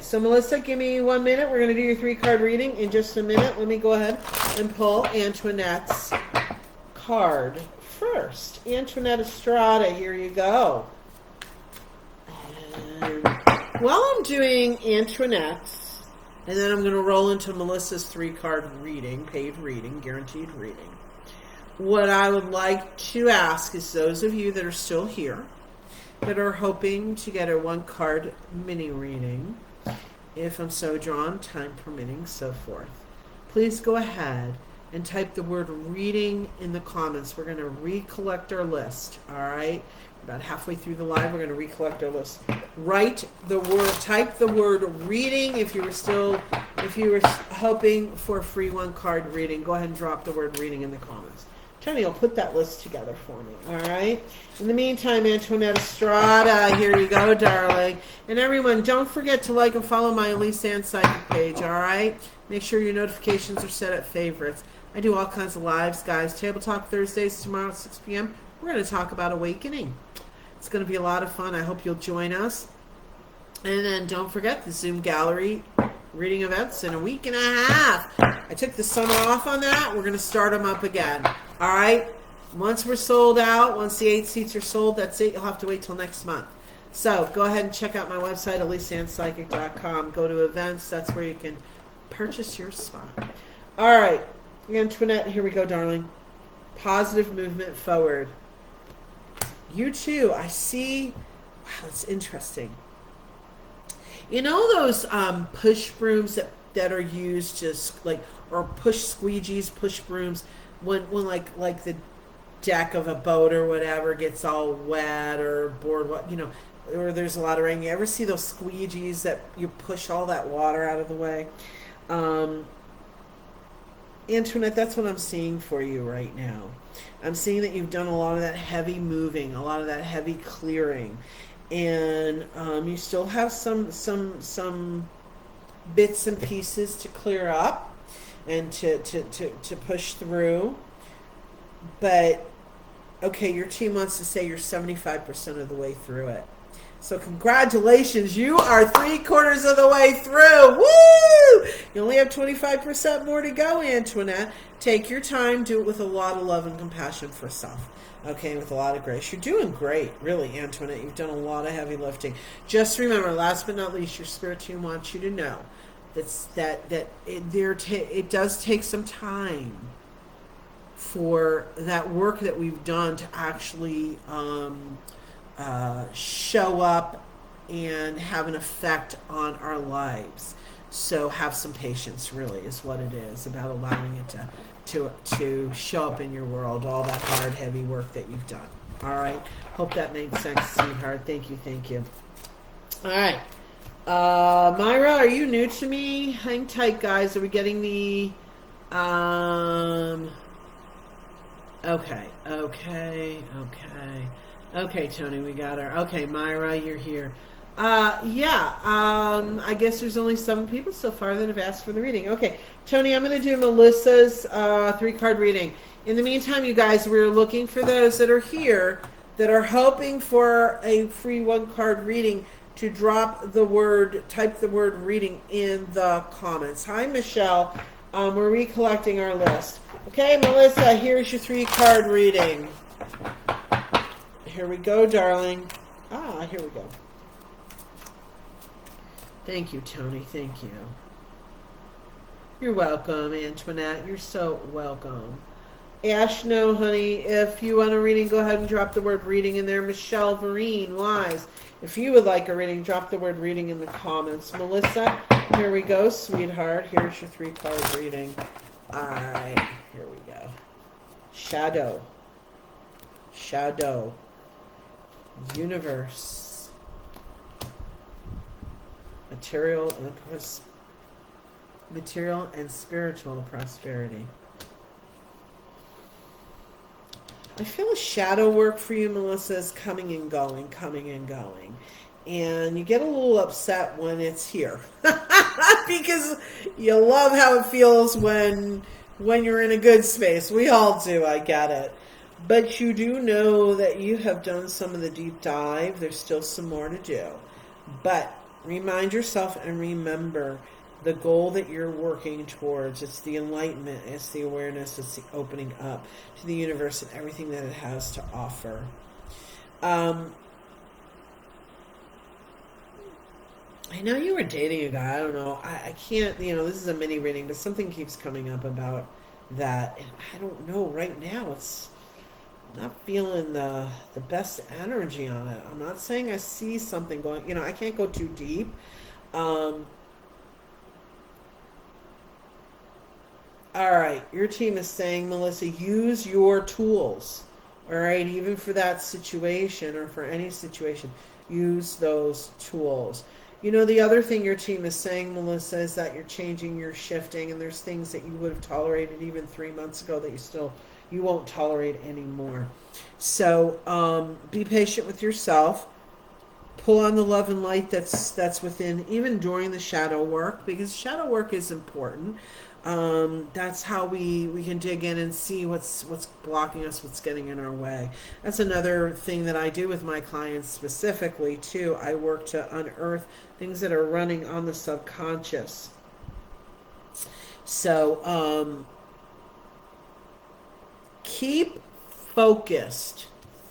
Speaker 1: So, Melissa, give me 1 minute. We're going to do your 3-card reading in just a minute. Let me go ahead and pull Antoinette's card first. Antoinette Estrada, here you go. And while I'm doing Antoinette's, and then I'm going to roll into Melissa's 3-card reading, paid reading, guaranteed reading. What I would like to ask is those of you that are still here, that are hoping to get a 1-card mini reading, if I'm so drawn, time permitting, so forth, please go ahead and type the word reading in the comments. We're going to recollect our list, all right? About halfway through the live, we're going to recollect our list. Type the word reading. If you were hoping for a free 1-card reading, go ahead and drop the word reading in the comments. Tony will put that list together for me, all right? In the meantime, Antoinette Estrada, here you go, darling. And everyone, don't forget to like and follow my Elyse Ann Psychic page, all right? Make sure your notifications are set at favorites. I do all kinds of lives, guys. Table Talk Thursdays tomorrow at 6 p.m. We're going to talk about awakening. It's going to be a lot of fun. I hope you'll join us. And then don't forget the Zoom gallery reading events in a week and a half. I took the summer off on that. We're going to start them up again. All right? Once we're sold out, once the 8 seats are sold, that's it. You'll have to wait till next month. So go ahead and check out my website, ElyseAnnPsychic.com. Go to events. That's where you can purchase your spot. All right. Antoinette, here we go, darling. Positive movement forward. You too. I see. Wow, that's interesting. You know those push brooms that are used to like, or push squeegees, push brooms when like the deck of a boat or whatever gets all wet or board, what or there's a lot of rain. You ever see those squeegees that you push all that water out of the way? Um, Antoinette, that's what I'm seeing for you right now. I'm seeing that you've done a lot of that heavy moving, a lot of that heavy clearing, and you still have some bits and pieces to clear up and to push through. But okay, your team wants to say you're 75% of the way through it. So congratulations, you are 3/4 of the way through. Woo! You only have 25% more to go, Antoinette. Take your time, do it with a lot of love and compassion for self. Okay, with a lot of grace. You're doing great, really, Antoinette. You've done a lot of heavy lifting. Just remember, last but not least, your spirit team wants you to know it does take some time for that work that we've done to actually show up and have an effect on our lives. So have some patience, really, is what it is about allowing it to show up in your world, all that hard, heavy work that you've done. All right. Hope that made sense, sweetheart. Thank you. Thank you. All right. Myra, are you new to me? Hang tight, guys. Are we getting the... Okay, Tony, we got her. Okay, Myra, you're here. I guess there's only 7 people so far that have asked for the reading. Okay, Tony, I'm going to do Melissa's 3-card reading. In the meantime, you guys, we're looking for those that are here that are hoping for a free 1-card reading to type the word reading in the comments. Hi, Michelle. We're recollecting our list. Okay, Melissa, here's your 3-card reading. Here we go, darling. Here we go. Thank you, Tony. Thank you. You're welcome, Antoinette. You're so welcome. Ash, no, honey. If you want a reading, go ahead and drop the word reading in there. Michelle Vereen, Wise. If you would like a reading, drop the word reading in the comments. Melissa, here we go, sweetheart. Here's your 3-card reading. All right, here we go. Shadow. Universe. Material and spiritual prosperity. I feel a shadow work for you, Melissa, is coming and going. And you get a little upset when it's here. Because you love how it feels when you're in a good space. We all do, I get it. But you do know that you have done some of the deep dive. There's still some more to do. But remind yourself and remember the goal that you're working towards. It's the enlightenment, it's the awareness, it's the opening up to the universe and everything that it has to offer. I know you were dating a guy. I don't know. I can't, this is a mini reading, but something keeps coming up about that. And I don't know. Right now, it's not feeling the best energy on it. I'm not saying I see something going, I can't go too deep. All right, your team is saying, Melissa, use your tools. All right, even for that situation or for any situation, use those tools. The other thing your team is saying, Melissa, is that you're changing, you're shifting, and there's things that you would have tolerated even 3 months ago that you won't tolerate anymore. So be patient with yourself. Pull on the love and light that's within, even during the shadow work, because shadow work is important. That's how we can dig in and see what's blocking us, what's getting in our way. That's another thing that I do with my clients specifically too. I work to unearth things that are running on the subconscious. So keep focused,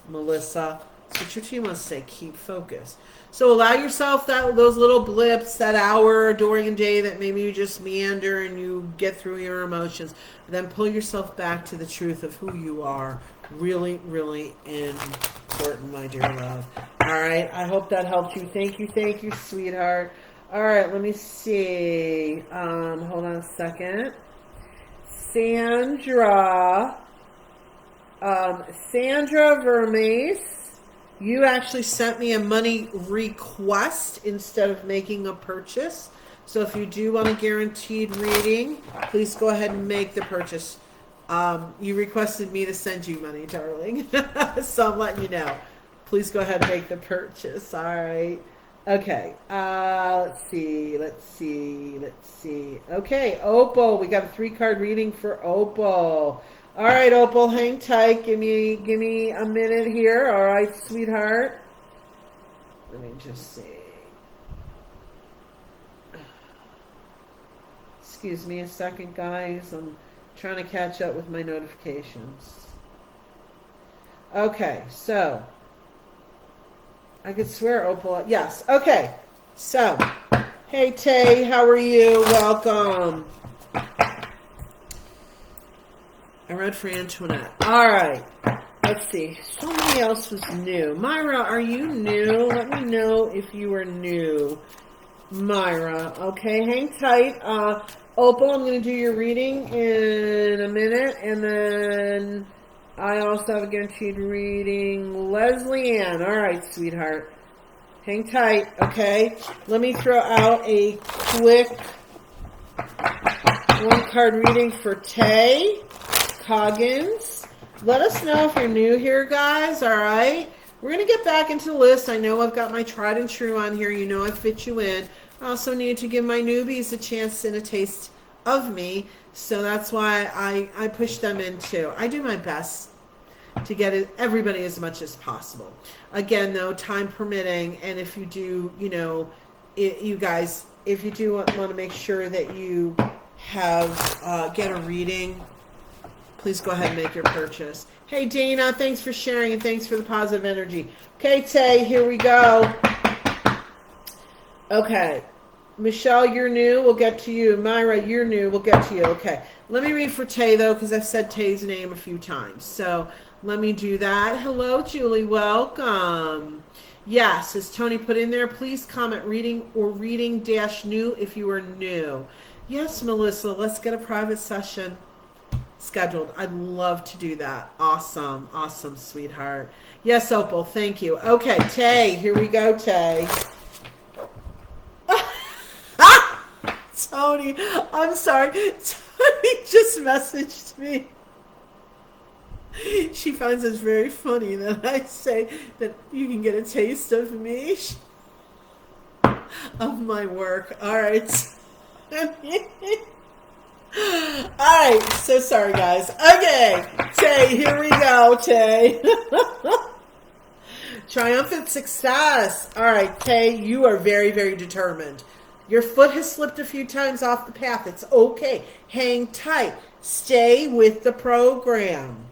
Speaker 1: Melissa. That's what your team wants to say. Keep focused. So allow yourself those little blips, that hour during a day that maybe you just meander and you get through your emotions. Then pull yourself back to the truth of who you are. Really, really important, my dear love. All right. I hope that helped you. Thank you, sweetheart. All right. Let me see. Hold on a second. Sandra Vermes, you actually sent me a money request instead of making a purchase. So if you do want a guaranteed reading, please go ahead and make the purchase. You requested me to send you money, darling. So I'm letting you know. Please go ahead and make the purchase. All right. Okay. Let's see. Okay, Opal. We got a 3-card reading for Opal. All right, Opal, hang tight. Give me a minute here. All right, sweetheart. Let me just see. Excuse me a second, guys. I'm trying to catch up with my notifications. Okay, so I could swear Opal. Yes. Okay. So, hey Tay, how are you? Welcome. I read for Antoinette. All right. Let's see. Somebody else was new. Myra, are you new? Let me know if you are new. Myra. Okay, hang tight. Opal, I'm going to do your reading in a minute. And then I also have a guaranteed reading. Elyse Ann. All right, sweetheart. Hang tight, okay? Let me throw out a quick 1-card reading for Tay Coggins. Let us know if you're new here, guys, all right? We're going to get back into the list. I know I've got my tried and true on here. You know I fit you in. I also need to give my newbies a chance and a taste of me, so that's why I push them in too. I do my best to get everybody as much as possible. Again, though, time permitting, and if you do, you guys, if you do want to make sure that you have get a reading, please go ahead and make your purchase. Hey, Dana, thanks for sharing and thanks for the positive energy. Okay, Tay, here we go. Okay. Michelle, you're new. We'll get to you. Myra, you're new. We'll get to you. Okay. Let me read for Tay, though, because I've said Tay's name a few times. So let me do that. Hello, Julie. Welcome. Yes, as Tony put in there, please comment reading or reading-new if you are new. Yes, Melissa, let's get a private session scheduled. I'd love to do that. Awesome. Awesome, sweetheart. Yes, Opal, thank you. Okay, Tay, here we go, Tay. Tony, I'm sorry. Tony just messaged me. She finds it very funny that I say that you can get a taste of me, of my work. All right. Alright, so sorry guys. Okay, Tay, here we go, Tay. Triumphant success. Alright, Tay, you are very, very determined. Your foot has slipped a few times off the path. It's okay. Hang tight. Stay with the program.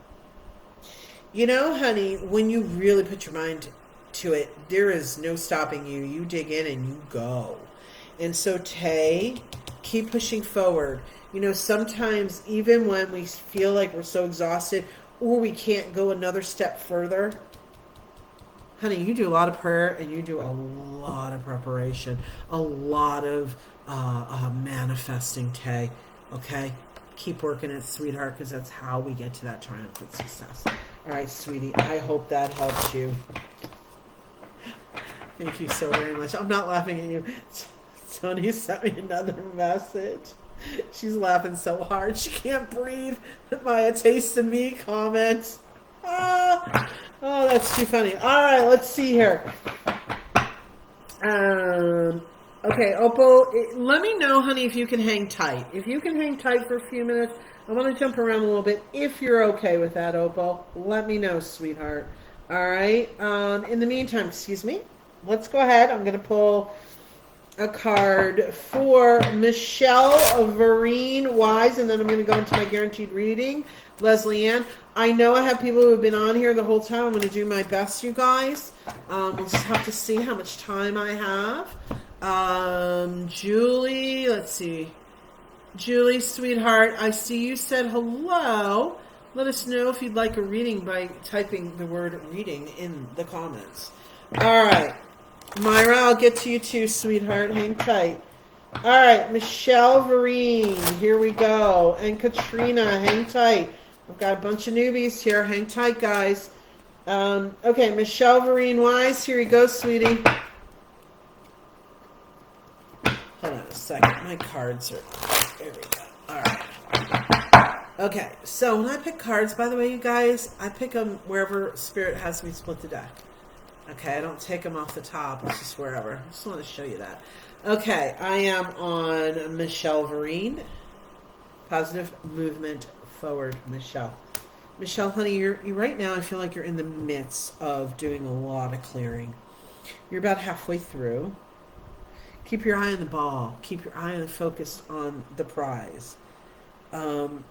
Speaker 1: You know, honey, when you really put your mind to it, there is no stopping you. You dig in and you go. And so, Tay, keep pushing forward. You know, sometimes even when we feel like we're so exhausted or we can't go another step further, honey, you do a lot of prayer and you do a lot of preparation, a lot of manifesting, Tay. Okay? Keep working it, sweetheart, because that's how we get to that triumphant success. All right, sweetie, I hope that helps you. Thank you so very much. I'm not laughing at you. Tony sent me another message. She's laughing so hard she can't breathe at my "a taste of me" comment. Oh, that's too funny. All right, let's see here. Okay, Opal, let me know, honey, if you can hang tight. If you can hang tight for a few minutes, I'm going to jump around a little bit. If you're okay with that, Opal, let me know, sweetheart. All right. In the meantime, excuse me. Let's go ahead. I'm going to pull a card for Michelle Vereen Wise, and then I'm going to go into my guaranteed reading. Leslie Ann. I know I have people who have been on here the whole time. I'm going to do my best, you guys. We'll just have to see how much time I have. Julie, let's see. Julie, sweetheart, I see you said hello. Let us know if you'd like a reading by typing the word reading in the comments. All right. Myra, I'll get to you too, sweetheart. Hang tight. All right, Michelle Vereen, here we go. And Katrina, hang tight. I've got a bunch of newbies here. Hang tight, guys. Okay, Michelle Vereen Wise, here you go, sweetie. Hold on a second. My cards are... There we go. All right. Okay, so when I pick cards, by the way, you guys, I pick them wherever Spirit has me split the deck. Okay, I don't take them off the top. It's just wherever. I just want to show you that. Okay, I am on Michelle Vereen. Positive movement forward, Michelle. Michelle, honey, you right now, I feel like you're in the midst of doing a lot of clearing. You're about halfway through. Keep your eye on the ball. Keep your eye focused on the prize. And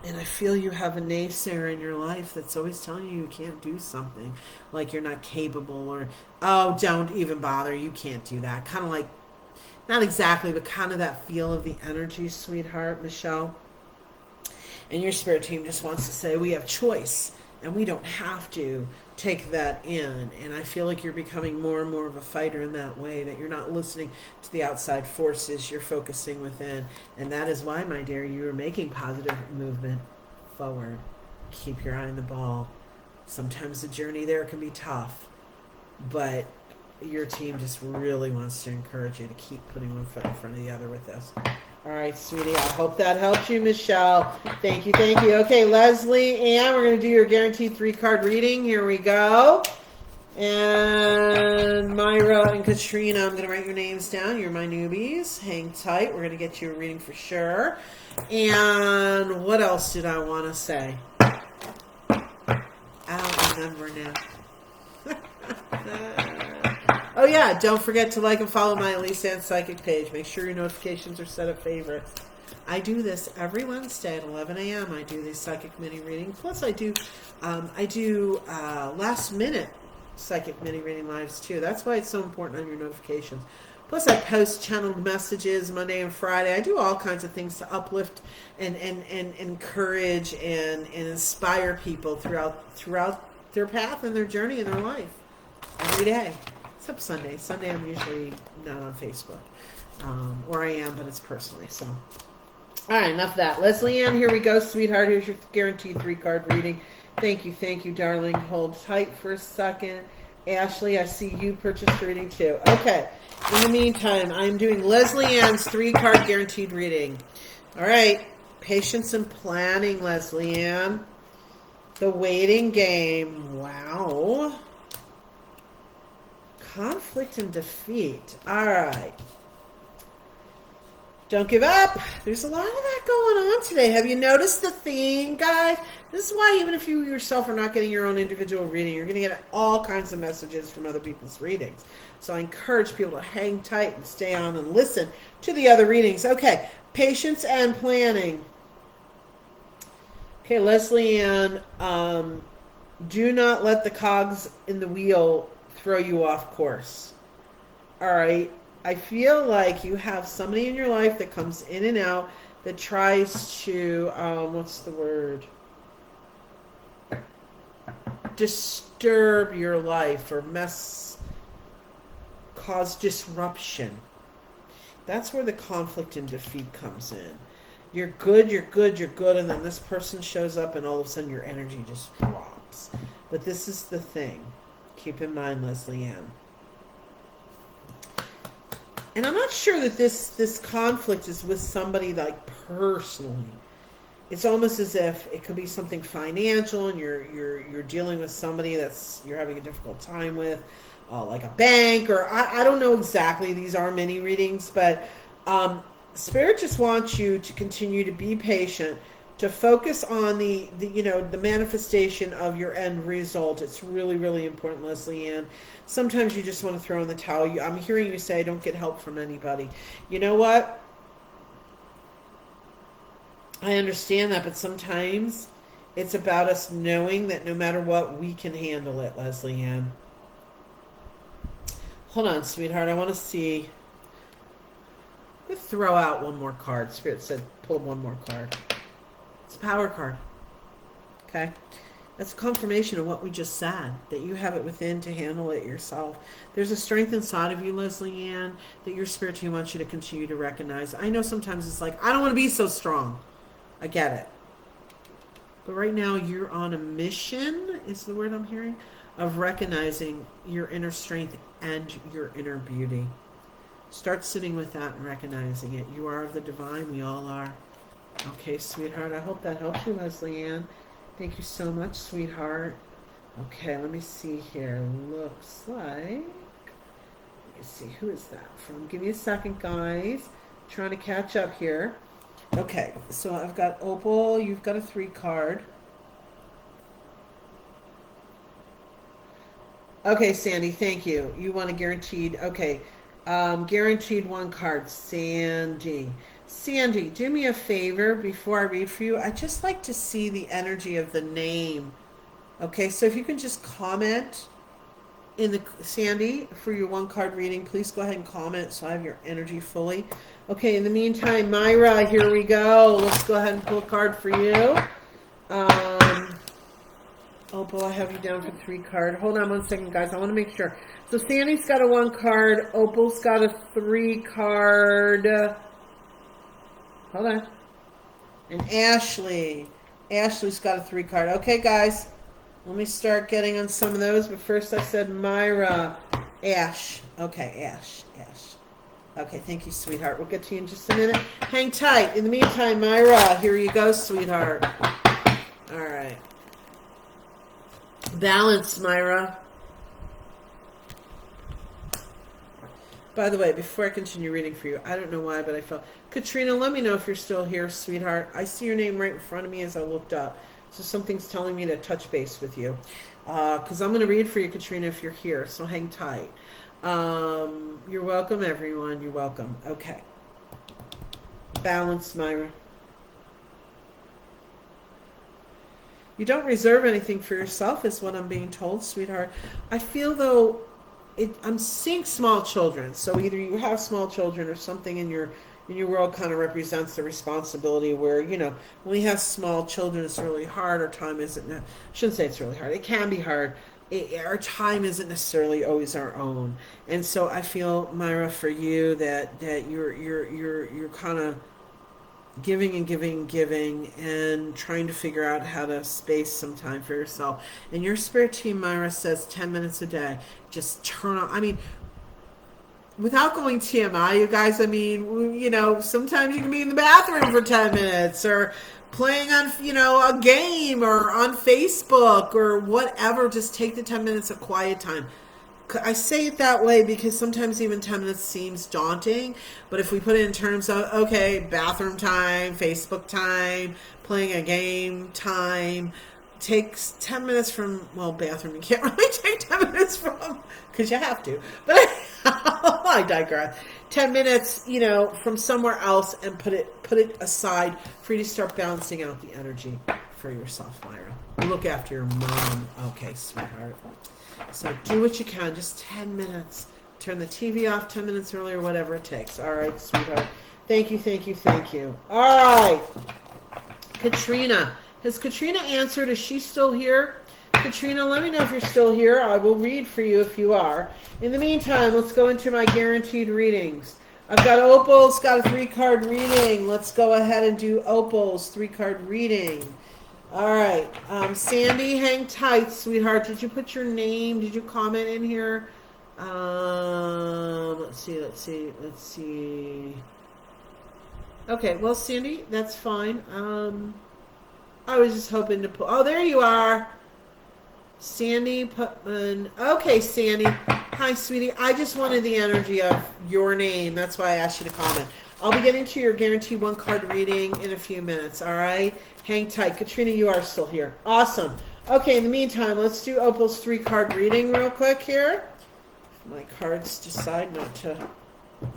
Speaker 1: I feel you have a naysayer in your life that's always telling you can't do something, like you're not capable, or, oh, don't even bother, you can't do that. Kind of like, not exactly, but kind of that feel of the energy, sweetheart, Michelle. And your spirit team just wants to say we have choice, and we don't have to take that in. And I feel like you're becoming more and more of a fighter in that way, that you're not listening to the outside forces, you're focusing within. And that is why, my dear, you are making positive movement forward. Keep your eye on the ball. Sometimes the journey there can be tough, but your team just really wants to encourage you to keep putting one foot in front of the other with this. All right, sweetie, I hope that helps you, Michelle. Thank you, thank you. Okay, Leslie Ann, we're going to do your guaranteed 3-card reading. Here we go. And Myra and Katrina, I'm going to write your names down. You're my newbies. Hang tight. We're going to get you a reading for sure. And what else did I want to say? I don't remember now. Oh yeah, don't forget to like and follow my Elyse Ann Psychic page. Make sure your notifications are set up favorites. I do this every Wednesday at 11 a.m. I do these psychic mini readings. Plus I do last minute psychic mini reading lives too. That's why it's so important on your notifications. Plus I post channeled messages Monday and Friday. I do all kinds of things to uplift and encourage and inspire people throughout their path and their journey in their life every day. Except Sunday. Sunday I'm usually not on Facebook. Or I am, but it's personally. So, all right, enough of that. Leslie Ann, here we go, sweetheart. Here's your guaranteed 3-card reading. Thank you, darling. Hold tight for a second. Ashley, I see you purchased reading too. Okay. In the meantime, I'm doing Leslie Ann's 3-card guaranteed reading. All right. Patience and planning, Leslie Ann. The waiting game. Wow. Conflict and defeat. All right. Don't give up. There's a lot of that going on today. Have you noticed the theme, guys? This is why even if you yourself are not getting your own individual reading, you're going to get all kinds of messages from other people's readings. So I encourage people to hang tight and stay on and listen to the other readings. Okay. Patience and planning. Okay, Leslie Ann, do not let the cogs in the wheel throw you off course. All right. I feel like you have somebody in your life that comes in and out that tries to, what's the word? Disturb your life or cause disruption. That's where the conflict and defeat comes in. You're good, and then this person shows up and all of a sudden your energy just drops. But this is the thing. Keep in mind, Leslie Ann. And I'm not sure that this conflict is with somebody like personally. It's almost as if it could be something financial, and you're dealing with somebody you're having a difficult time with, like a bank, or I don't know exactly. These are mini readings, but Spirit just wants you to continue to be patient. to focus on the you know, the manifestation of your end result. It's really, really important, Leslie Ann. Sometimes you just want to throw in the towel. I'm hearing you say, don't get help from anybody. You know what? I understand that, but sometimes it's about us knowing that no matter what, we can handle it, Leslie Ann. Hold on, sweetheart. I want to see. Let's throw out one more card. Spirit said pull one more card. It's a power card. Okay? That's a confirmation of what we just said, that you have it within to handle it yourself. There's a strength inside of you, Leslie Ann, that your spirit team wants you to continue to recognize. I know sometimes it's like, I don't want to be so strong. I get it. But right now you're on a mission, is the word I'm hearing, of recognizing your inner strength and your inner beauty. Start sitting with that and recognizing it. You are of the divine. We all are. Okay, sweetheart. I hope that helps you, Leslie Ann. Thank you so much, sweetheart. Okay, let me see here. Looks like... Let me see. Who is that from? Give me a second, guys. Trying to catch up here. Okay, so I've got Opal. You've got a 3 card. Okay, Sandy, thank you. You want a guaranteed... Okay, guaranteed 1 card. Sandy. Sandy, do me a favor before I read for you. I just like to see the energy of the name. Okay, so if you can just comment in the... Sandy, for your 1 card reading, please go ahead and comment so I have your energy fully. Okay, in the meantime, Myra, here we go. Let's go ahead and pull a card for you. Opal, I have you down for 3 card. Hold on 1 second, guys. I want to make sure. So Sandy's got a 1 card. Opal's got a 3 card. Hold on. And Ashley's got a 3 card. Okay, guys. Let me start getting on some of those. But first I said Myra. Ash. Okay, Ash. Okay, thank you, sweetheart. We'll get to you in just a minute. Hang tight. In the meantime, Myra, here you go, sweetheart. All right. Balance, Myra. By the way, before I continue reading for you, I don't know why, but I felt... Katrina, let me know if you're still here, sweetheart. I see your name right in front of me as I looked up. So something's telling me to touch base with you. Because I'm going to read for you, Katrina, if you're here. So hang tight. You're welcome, everyone. You're welcome. Okay. Balance, Myra. You don't reserve anything for yourself, is what I'm being told, sweetheart. I feel, though, I'm seeing small children. So either you have small children or something in your world kind of represents the responsibility where, you know, when we have small children, it's really hard. Our time isn't... I shouldn't say it's really hard. It can be hard. Our time isn't necessarily always our own, and so I feel, Myra, for you that you're kind of giving and trying to figure out how to space some time for yourself. And your spirit team, Myra, says 10 minutes a day. Just turn on. I mean, without going TMI, you guys. I mean, you know, sometimes you can be in the bathroom for 10 minutes or playing on, you know, a game or on Facebook or whatever. Just take the 10 minutes of quiet time. I say it that way because sometimes even 10 minutes seems daunting, but if we put it in terms of, okay, bathroom time, Facebook time, playing a game time, takes 10 minutes from, well, bathroom you can't really take 10 minutes from, because you have to, but I digress. 10 minutes, you know, from somewhere else, and put it aside for you to start balancing out the energy for yourself, Myra. Look after your mom. Okay, sweetheart. So do what you can, just 10 minutes. Turn the TV off 10 minutes early or whatever it takes. All right, sweetheart. Thank you. All right. Katrina. Has Katrina answered? Is she still here? Katrina, let me know if you're still here. I will read for you if you are. In the meantime, let's go into my guaranteed readings. I've got Opal's got a 3-card reading. Let's go ahead and do Opal's 3-card reading. All right. Sandy, hang tight, sweetheart. Did you put your name? Did you comment in here? Let's see. Okay, well, Sandy, that's fine. I was just hoping to put... Oh, there you are. Sandy Putman. Okay, Sandy. Hi, sweetie. I just wanted the energy of your name. That's why I asked you to comment. I'll be getting to your guaranteed one card reading in a few minutes, all right? Hang tight. Katrina, you are still here. Awesome. Okay, in the meantime, let's do Opal's 3-card reading real quick here. My cards decide not to...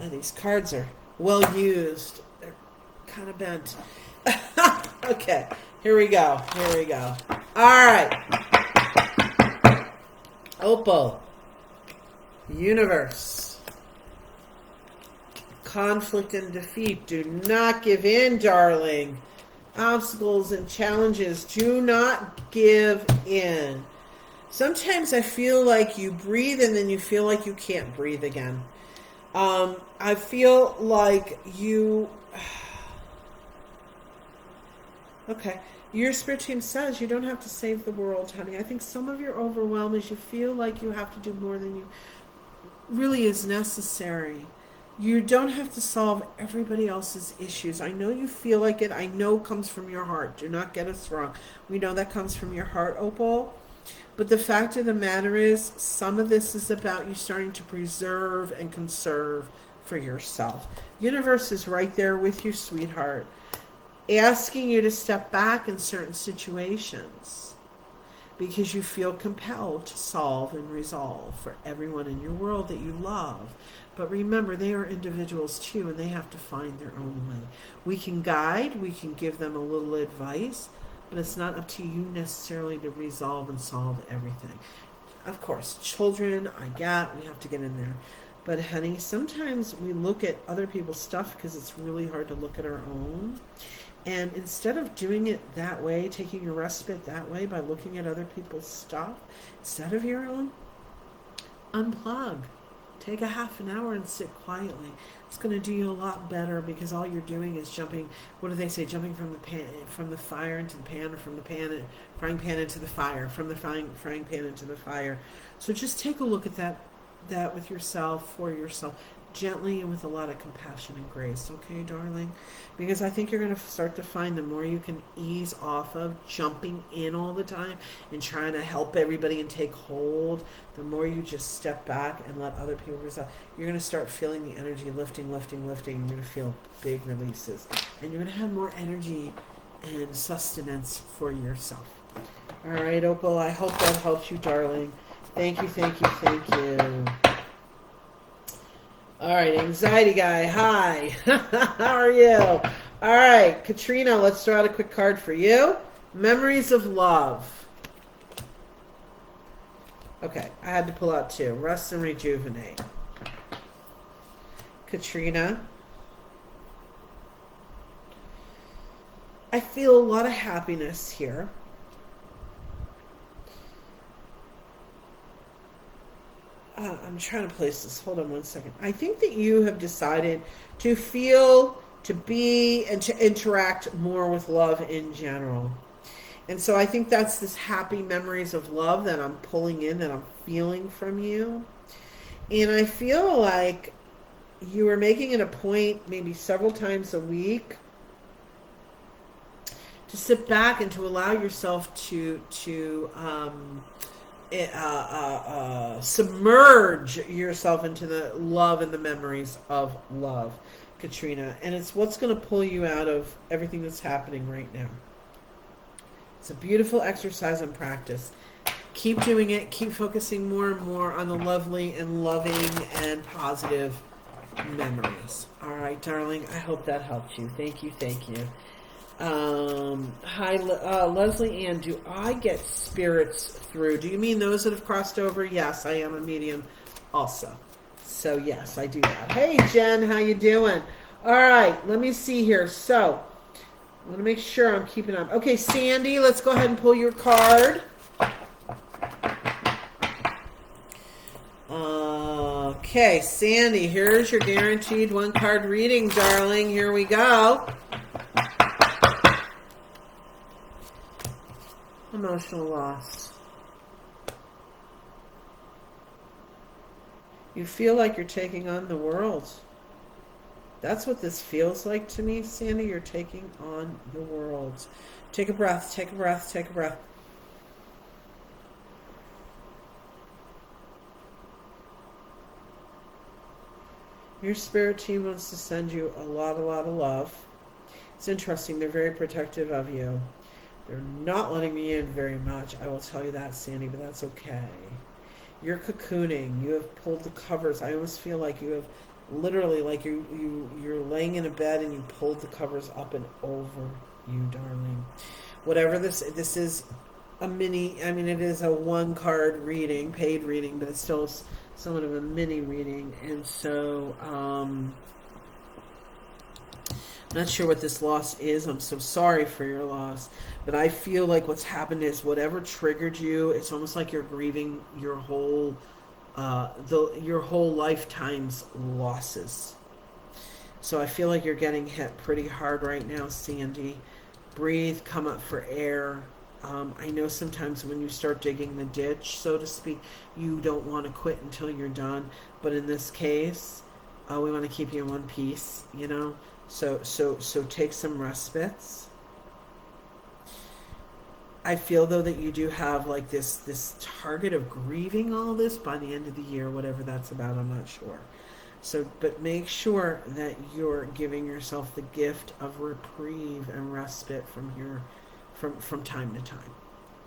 Speaker 1: Oh, these cards are well used. They're kind of bent. Okay, here we go. Here we go. All right. Opal. Universe. Conflict and defeat. Do not give in, darling. Obstacles and challenges. Do not give in. Sometimes I feel like you breathe and then you feel like you can't breathe again. I feel like you... Okay. Your spirit team says you don't have to save the world, honey. I think some of your overwhelm is you feel like you have to do more than you really is necessary. You don't have to solve everybody else's issues. I know you feel like it. I know it comes from your heart. Do not get us wrong. We know that comes from your heart, Opal. But the fact of the matter is, some of this is about you starting to preserve and conserve for yourself. Universe is right there with you, sweetheart, asking you to step back in certain situations because you feel compelled to solve and resolve for everyone in your world that you love. But remember, they are individuals too, and they have to find their own way. We can guide, we can give them a little advice, but it's not up to you necessarily to resolve and solve everything. Of course, children, we have to get in there. But honey, sometimes we look at other people's stuff because it's really hard to look at our own. And instead of doing it that way, taking a respite that way by looking at other people's stuff, instead of your own, unplug. Take a half an hour and sit quietly. It's going to do you a lot better because all you're doing is jumping. What do they say? Jumping from the fire into the pan, or from the frying pan into the fire, from the frying pan into the fire. So just take a look at that with yourself, for yourself, gently and with a lot of compassion and grace. Okay, darling? Because I think you're going to start to find the more you can ease off of jumping in all the time and trying to help everybody and take hold, the more you just step back and let other people resolve, you're going to start feeling the energy lifting. You're going to feel big releases. And you're going to have more energy and sustenance for yourself. All right, Opal, I hope that helps you, darling. Thank you. All right, anxiety guy, hi. How are you? All right, Katrina, let's draw out a quick card for you. Memories of love. Okay, I had to pull out 2. Rest and rejuvenate. Katrina. I feel a lot of happiness here. I'm trying to place this. Hold on one second. I think that you have decided to feel, to be, and to interact more with love in general. And so I think that's this happy memories of love that I'm pulling in, that I'm feeling from you. And I feel like you are making it a point, maybe several times a week, to sit back and to allow yourself to submerge yourself into the love and the memories of love, Katrina. And it's what's going to pull you out of everything that's happening right now. It's a beautiful exercise and practice. Keep doing it. Keep focusing more and more on the lovely and loving and positive memories. All right, darling. I hope that helped you. Thank you. Hi, Leslie Ann. Do I get spirits through? Do you mean those that have crossed over? Yes, I am a medium also. So yes, I do that. Hey, Jen, how you doing? All right, let me see here. So I want to make sure I'm keeping up. Okay, Sandy, let's go ahead and pull your card. Okay, Sandy, here's your guaranteed 1-card reading, darling. Here we go. Emotional loss. You feel like you're taking on the world. That's what this feels like to me, Sandy. You're taking on the world. Take a breath, take a breath, take a breath. Your spirit team wants to send you a lot of love. It's interesting. They're very protective of you. They're not letting me in very much. I will tell you that, Sandy, but that's okay. You're cocooning. You have pulled the covers. I almost feel like you have literally, like you're laying in a bed and you pulled the covers up and over you, darling. Whatever this is a mini, I mean, it is a one card reading, paid reading, but it's still somewhat of a mini reading. And so, I'm not sure what this loss is. I'm so sorry for your loss. But I feel like what's happened is whatever triggered you, it's almost like you're grieving your whole your whole lifetime's losses. So I feel like you're getting hit pretty hard right now, Sandy. Breathe, come up for air. I know sometimes when you start digging the ditch, so to speak, you don't want to quit until you're done. But in this case, we want to keep you in one piece, you know. So take some respites. I feel though that you do have like this target of grieving all this by the end of the year, whatever that's about. I'm not sure. So, but make sure that you're giving yourself the gift of reprieve and respite from time to time.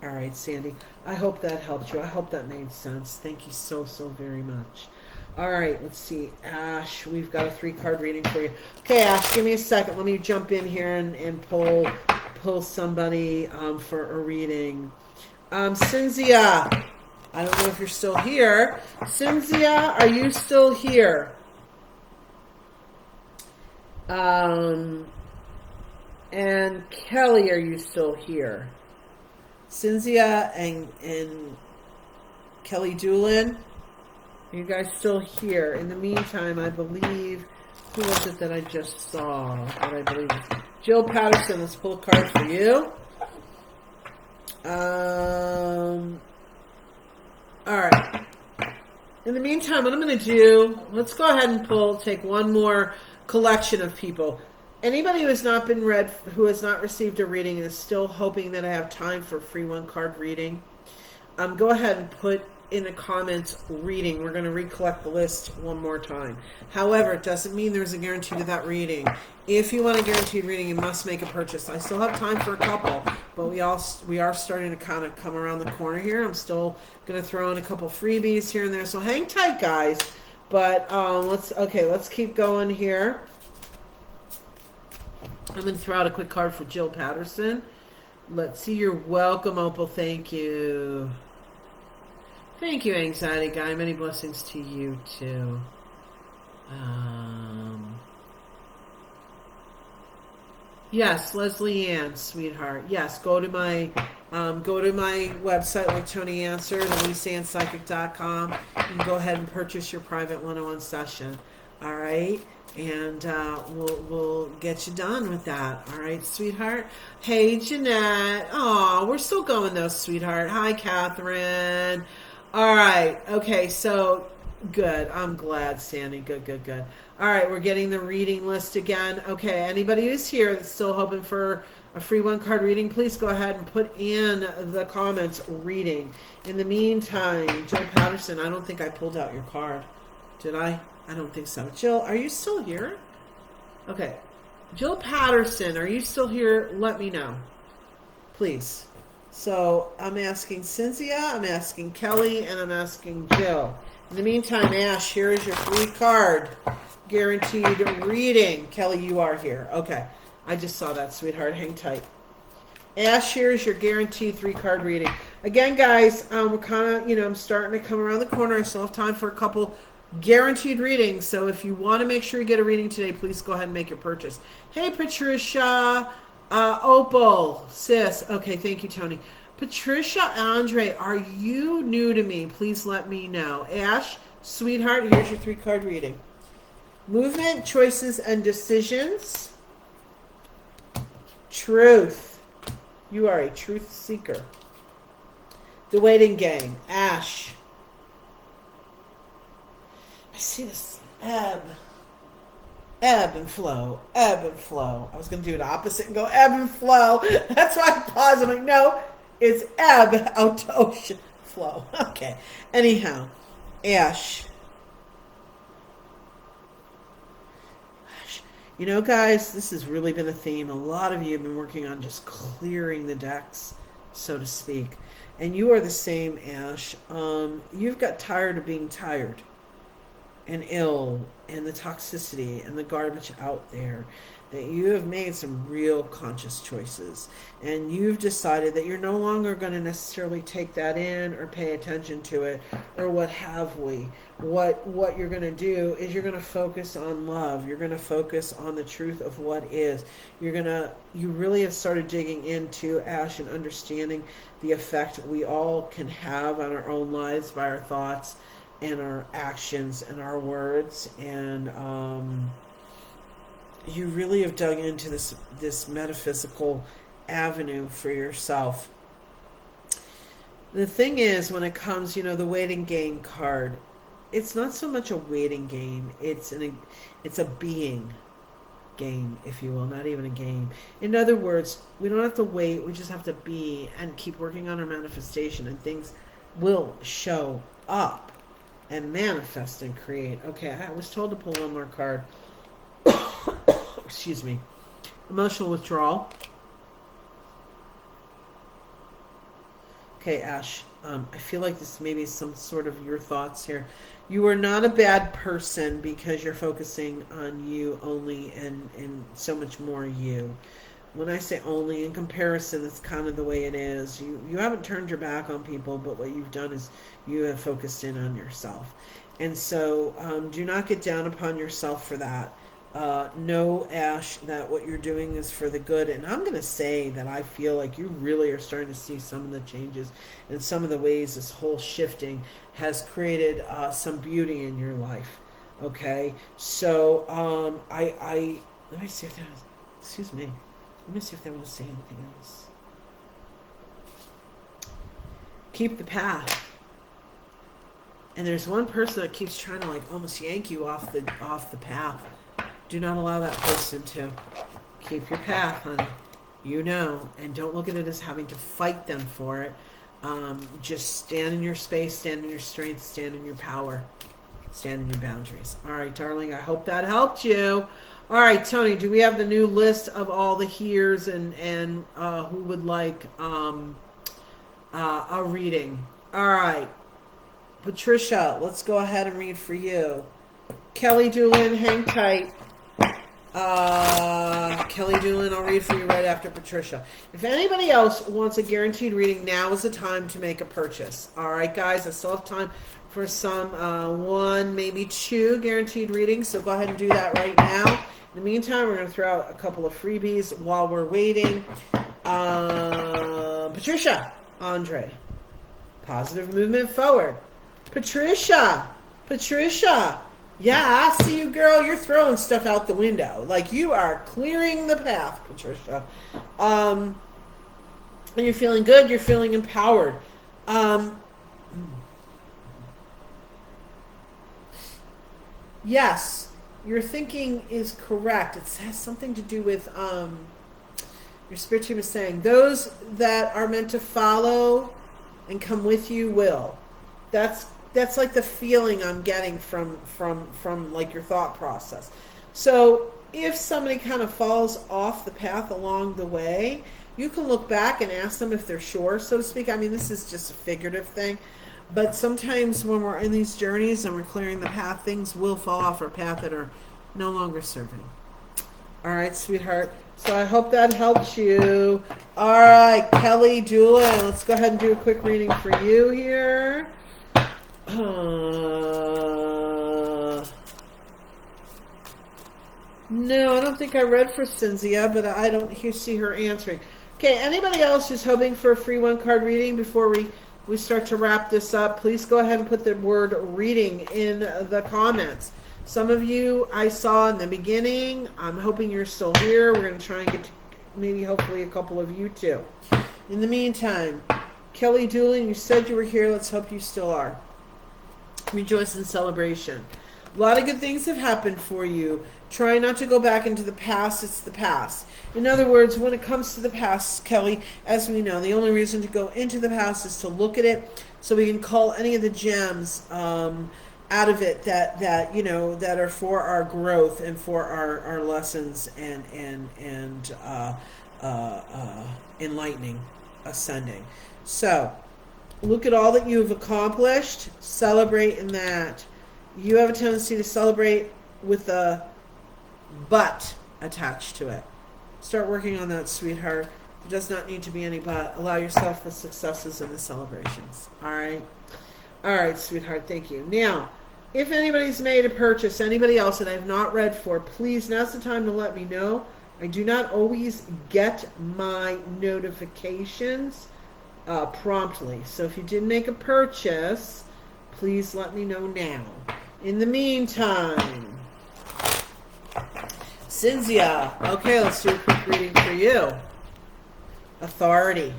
Speaker 1: All right, Sandy. I hope that helped you. I hope that made sense. Thank you so very much. All right, let's see. Ash, we've got a 3-card reading for you. Okay, Ash, give me a second. Let me jump in here and pull somebody for a reading. Cynthia, I don't know if you're still here. Cynthia, are you still here? And Kelly, are you still here? Cynthia and Kelly Doolin, are you guys still here? In the meantime, I believe, who was it that I just saw? That I believe was Jill Patterson. Let's pull a card for you. All right. In the meantime, what I'm going to do, let's go ahead and take one more collection of people. Anybody who has not been read, who has not received a reading and is still hoping that I have time for a free 1-card reading, go ahead and put in the comments reading. We're going to recollect the list one more time. However, it doesn't mean there's a guarantee to that reading. If you want a guaranteed reading, you must make a purchase. I still have time for a couple, but we are starting to kind of come around the corner here. I'm still going to throw in a couple freebies here and there, so hang tight, guys. But let's keep going here. I'm going to throw out a quick card for Jill Patterson. Let's see. You're welcome, Opal. Thank you. Thank you, Anxiety Guy. Many blessings to you, too. Yes, Leslie Ann, sweetheart. Yes, go to my website, like Tony answered, ElyseAnnPsychic.com. You can go ahead and purchase your private 101 session. All right? And we'll get you done with that. All right, sweetheart? Hey, Jeanette. Oh, we're still going, though, sweetheart. Hi, Catherine. All right. Okay, so good. I'm glad, Sandy. Good. All right, we're getting the reading list again. Okay, anybody who's here that's still hoping for a free 1-card reading, please go ahead and put in the comments reading. In the meantime, Jill Patterson, I don't think I pulled out your card. Did I? I don't think so. Jill, are you still here? Okay. Jill Patterson, are you still here? Let me know. Please. So I'm asking Cynthia, I'm asking Kelly, and I'm asking Jill. In the meantime, Ash, here is your 3-card guaranteed reading. Kelly, you are here. Okay. I just saw that, sweetheart. Hang tight. Ash, here is your guaranteed 3-card reading. Again, guys, we're kind of, I'm starting to come around the corner. I still have time for a couple guaranteed readings. So if you want to make sure you get a reading today, please go ahead and make your purchase. Hey, Patricia. Opal, sis. Okay, thank you, Tony. Patricia Andre, are you new to me? Please let me know. Ash, sweetheart, here's your 3-card reading. Movement, choices, and decisions. Truth. You are a truth seeker. The waiting game. Ash. I see this ebb and flow, ebb and flow. I was going to do it opposite and go ebb and flow. That's why I paused. I'm like, no, it's ebb out to ocean flow. Okay. Anyhow, Ash. You know, guys, this has really been a theme. A lot of you have been working on just clearing the decks, so to speak. And you are the same, Ash. You've got tired of being tired and ill and the toxicity and the garbage out there, that you have made some real conscious choices, and you've decided that you're no longer going to necessarily take that in or pay attention to it or what have we. What you're going to do is you're going to focus on love. You're going to focus on the truth of what is. You really have started digging into, Ash, and understanding the effect we all can have on our own lives by our thoughts and our actions and our words. And you really have dug into this metaphysical avenue for yourself. The thing is, when it comes, the waiting game card, it's not so much a waiting game. It's a being game, if you will, not even a game. In other words, we don't have to wait. We just have to be and keep working on our manifestation, and things will show up and manifest and create. Okay, I was told to pull one more card. Excuse me. Emotional withdrawal. Okay, Ash, I feel like this may be some sort of your thoughts here. You are not a bad person because you're focusing on you only, and so much more you. When I say only, in comparison, that's kind of the way it is. You haven't turned your back on people, but what you've done is you have focused in on yourself. And so do not get down upon yourself for that. Know, Ash, that what you're doing is for the good. And I'm going to say that I feel like you really are starting to see some of the changes and some of the ways this whole shifting has created some beauty in your life. Okay? So let me see if that was, excuse me. Let me see if they want to say anything else. Keep the path. And there's one person that keeps trying to almost yank you off the path. Do not allow that person to. Keep your path, honey. And don't look at it as having to fight them for it. Just stand in your space, stand in your strength, stand in your power, stand in your boundaries. All right, darling, I hope that helped you. All right, Tony, do we have the new list of all the hears and who would like a reading? All right, Patricia, let's go ahead and read for you. Kelly Doolin, hang tight. Kelly Doolin, I'll read for you right after Patricia. If anybody else wants a guaranteed reading, now is the time to make a purchase. All right, guys, I still have time for some one, maybe two guaranteed readings, so go ahead and do that right now. In the meantime, we're going to throw out a couple of freebies while we're waiting. Patricia, Andre, positive movement forward. Patricia, yeah, I see you, girl. You're throwing stuff out the window. You are clearing the path, Patricia. And you're feeling good. You're feeling empowered. Yes, your thinking is correct. It has something to do with your spirit team is saying those that are meant to follow and come with you will. That's like the feeling I'm getting from your thought process. So if somebody kind of falls off the path along the way, you can look back and ask them if they're sure, so to speak. I mean, this is just a figurative thing. But sometimes when we're in these journeys and we're clearing the path, things will fall off our path that are no longer serving. All right, sweetheart. So I hope that helps you. All right, Kelly Doolin, let's go ahead and do a quick reading for you here. No, I don't think I read for Cynthia, but I don't see her answering. Okay, anybody else who's hoping for a free one-card reading before we start to wrap this up, please go ahead and put the word reading in the comments. Some of you I saw in the beginning. I'm hoping you're still here. We're going to try and get to maybe hopefully a couple of you too. In the meantime, Kelly Doolin, you said you were here. Let's hope you still are. Rejoice in celebration. A lot of good things have happened for you. Try not to go back into the past. It's the past. In other words, when it comes to the past, Kelly, as we know, the only reason to go into the past is to look at it so we can call any of the gems out of it that you know that are for our growth and for our lessons and enlightening, ascending. So look at all that you've accomplished. Celebrate in that. You have a tendency to celebrate with a but attached to it. Start working on that, sweetheart. There does not need to be any but. Allow yourself the successes and the celebrations. All right? All right, sweetheart. Thank you. Now, if anybody's made a purchase, anybody else that I've not read for, please, now's the time to let me know. I do not always get my notifications promptly. So if you did make a purchase, please let me know now. In the meantime, Cynthia, okay, let's do a quick reading for you. Authority.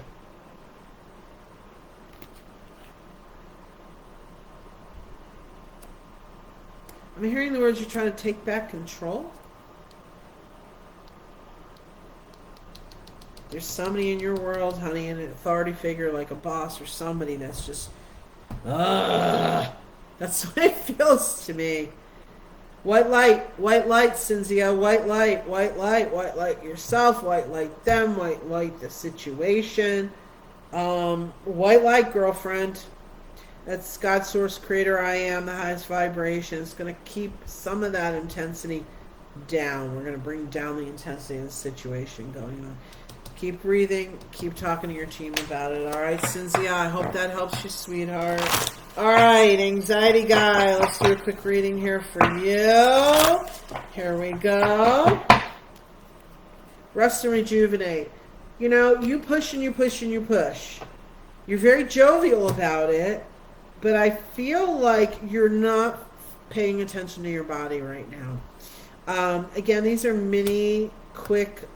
Speaker 1: I'm hearing the words you're trying to take back control. There's somebody in your world, honey, an authority figure like a boss or somebody that's just, that's what it feels to me. White light, Cynthia, white light yourself, white light them, white light the situation. White light, girlfriend. That's God, source, creator, I am, the highest vibration. It's going to keep some of that intensity down. We're going to bring down the intensity of the situation going on. Keep breathing. Keep talking to your team about it. All right, Cynthia, I hope that helps you, sweetheart. All right, anxiety guy. Let's do a quick reading here for you. Here we go. Rest and rejuvenate. You know, you push and you push and you push. You're very jovial about it, but I feel like you're not paying attention to your body right now. Again, these are mini, quick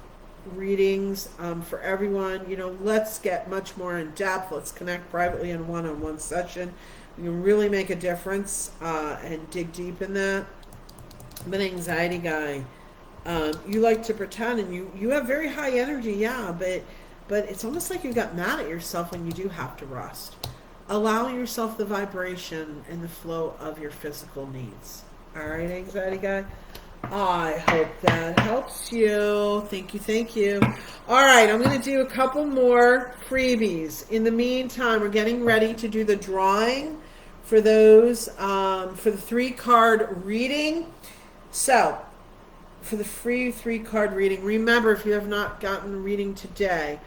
Speaker 1: readings for everyone. You know, let's get much more in depth. Let's connect privately in one-on-one session. You can really make a difference and dig deep in that. I'm an anxiety guy. You like to pretend, and you have very high energy, yeah, but it's almost like you got mad at yourself when you do have to rest. Allow yourself the vibration and the flow of your physical needs. All right, anxiety guy? I hope that helps you. Thank you, thank you. All right, I'm going to do a couple more freebies. In the meantime, we're getting ready to do the drawing for those, for the 3-card reading. So, for the free 3-card reading, remember, if you have not gotten a reading today,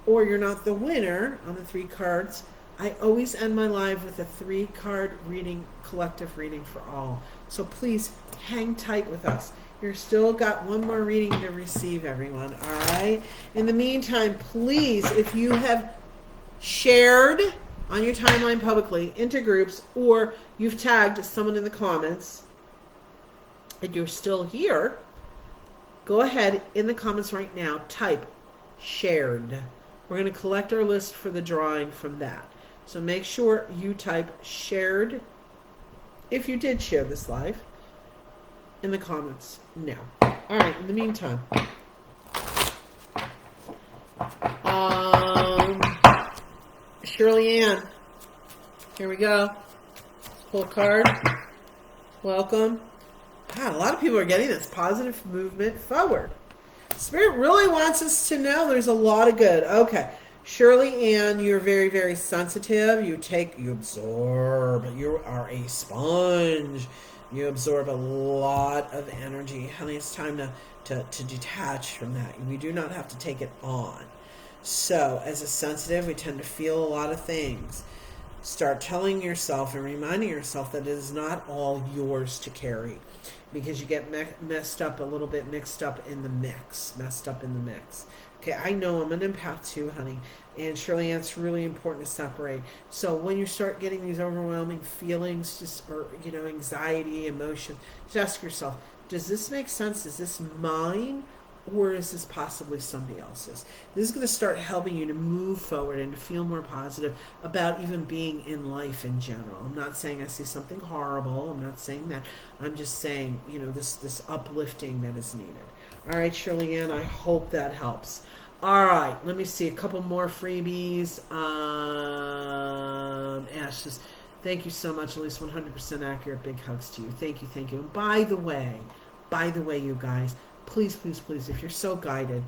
Speaker 1: or you're not the winner on the 3 cards, I always end my live with a 3-card reading, collective reading for all. So please hang tight with us. You're still got one more reading to receive, everyone. All right. In the meantime, please, if you have shared on your timeline publicly into groups, or you've tagged someone in the comments, and you're still here, go ahead in the comments right now, type shared. We're going to collect our list for the drawing from that. So make sure you type shared if you did share this live in the comments now. All right, in the meantime, Shirley Ann, here we go. Let's pull a card. Welcome. God, a lot of people are getting this positive movement forward. Spirit really wants us to know there's a lot of good. Okay. Shirley Ann, you're very, very sensitive. You absorb. You are a sponge. You absorb a lot of energy. Honey, it's time to detach from that. We do not have to take it on. So, as a sensitive, we tend to feel a lot of things. Start telling yourself and reminding yourself that it is not all yours to carry, because you get messed up a little bit, mixed up in the mix. Okay, I know I'm an empath too, honey. And Shirley Ann, it's really important to separate. So when you start getting these overwhelming feelings, or anxiety, emotion, just ask yourself, does this make sense? Is this mine? Or is this possibly somebody else's? This is going to start helping you to move forward and to feel more positive about even being in life in general. I'm not saying I see something horrible. I'm not saying that. I'm just saying, this uplifting that is needed. All right, Shirley Ann, I hope that helps. All right, let me see a couple more freebies. Ash says, Thank you so much, Elyse. 100% accurate. Big hugs to you. Thank you, thank you. And by the way, you guys, please, please, please, if you're so guided,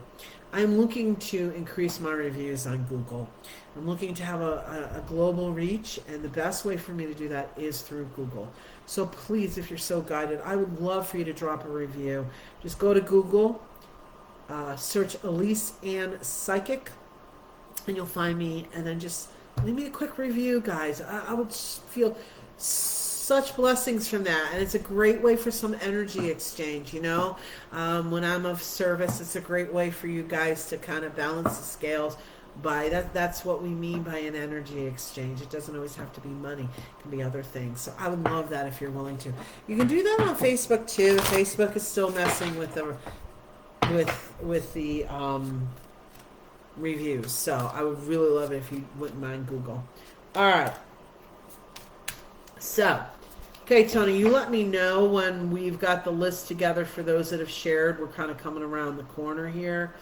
Speaker 1: I'm looking to increase my reviews on Google. I'm looking to have a global reach, and the best way for me to do that is through Google. So please, if you're so guided, I would love for you to drop a review. Just go to Google, search Elyse Ann Psychic, and you'll find me, and then just leave me a quick review, guys. I would feel such blessings from that, and it's a great way for some energy exchange, when I'm of service. It's a great way for you guys to kind of balance the scales. That's what we mean by an energy exchange. It doesn't always have to be money. It can be other things. So I would love that if you're willing to. You can do that on Facebook too. Facebook is still messing with the reviews. So I would really love it if you wouldn't mind Google. All right. So, okay, Tony, you let me know when we've got the list together for those that have shared. We're kind of coming around the corner here.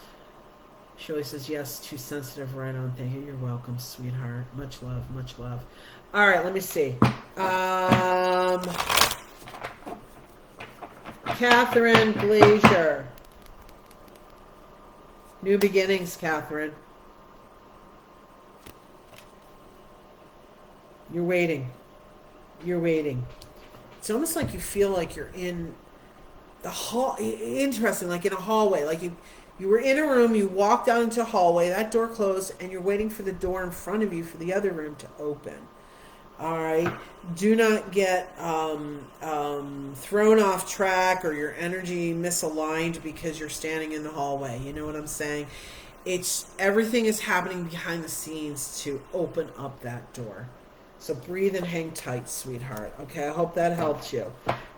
Speaker 1: Shirley says, yes, too sensitive. Right on. Thank you. You're welcome, sweetheart. Much love, much love. All right, let me see. Catherine Glazier. New beginnings, Catherine. You're waiting. You're waiting. It's almost like you feel like you're in the hall. Interesting, like in a hallway. Like you were in a room, you walked out into a hallway, that door closed, and you're waiting for the door in front of you for the other room to open. All right. Do not get thrown off track or your energy misaligned because you're standing in the hallway. You know what I'm saying? Everything is happening behind the scenes to open up that door. So breathe and hang tight, sweetheart. Okay, I hope that helps you.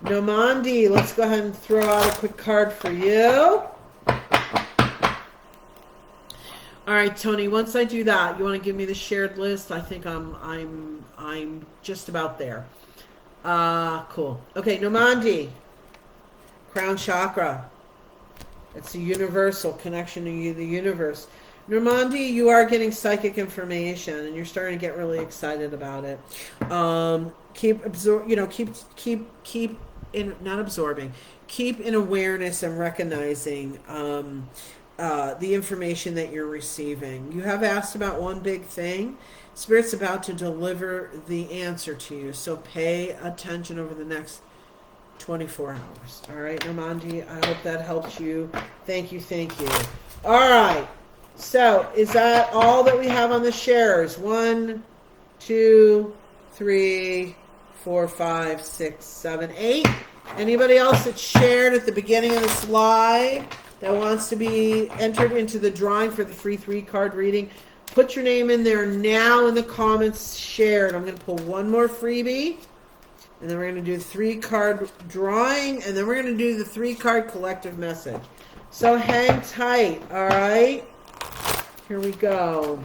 Speaker 1: Nomandi, let's go ahead and throw out a quick card for you. All right, Tony. Once I do that, you want to give me the shared list? I think I'm just about there. Cool. Okay, Nomandi, crown chakra. It's a universal connection to the universe. Nomandi, you are getting psychic information, and you're starting to get really excited about it. Keep in awareness and recognizing the information that you're receiving. You have asked about one big thing. Spirit's about to deliver the answer to you, so pay attention over the next 24 hours. All right, Nomandi, I hope that helps you. Thank you, thank you. All right, so is that all that we have on the shares? 1, 2, 3, 4, 5, 6, 7, 8. Anybody else that shared at the beginning of this live that wants to be entered into the drawing for the free 3-card reading, put your name in there now in the comments. Shared. I'm going to pull one more freebie, and then we're going to do the 3-card drawing, and then we're going to do the 3-card collective message. So hang tight, all right? Here we go.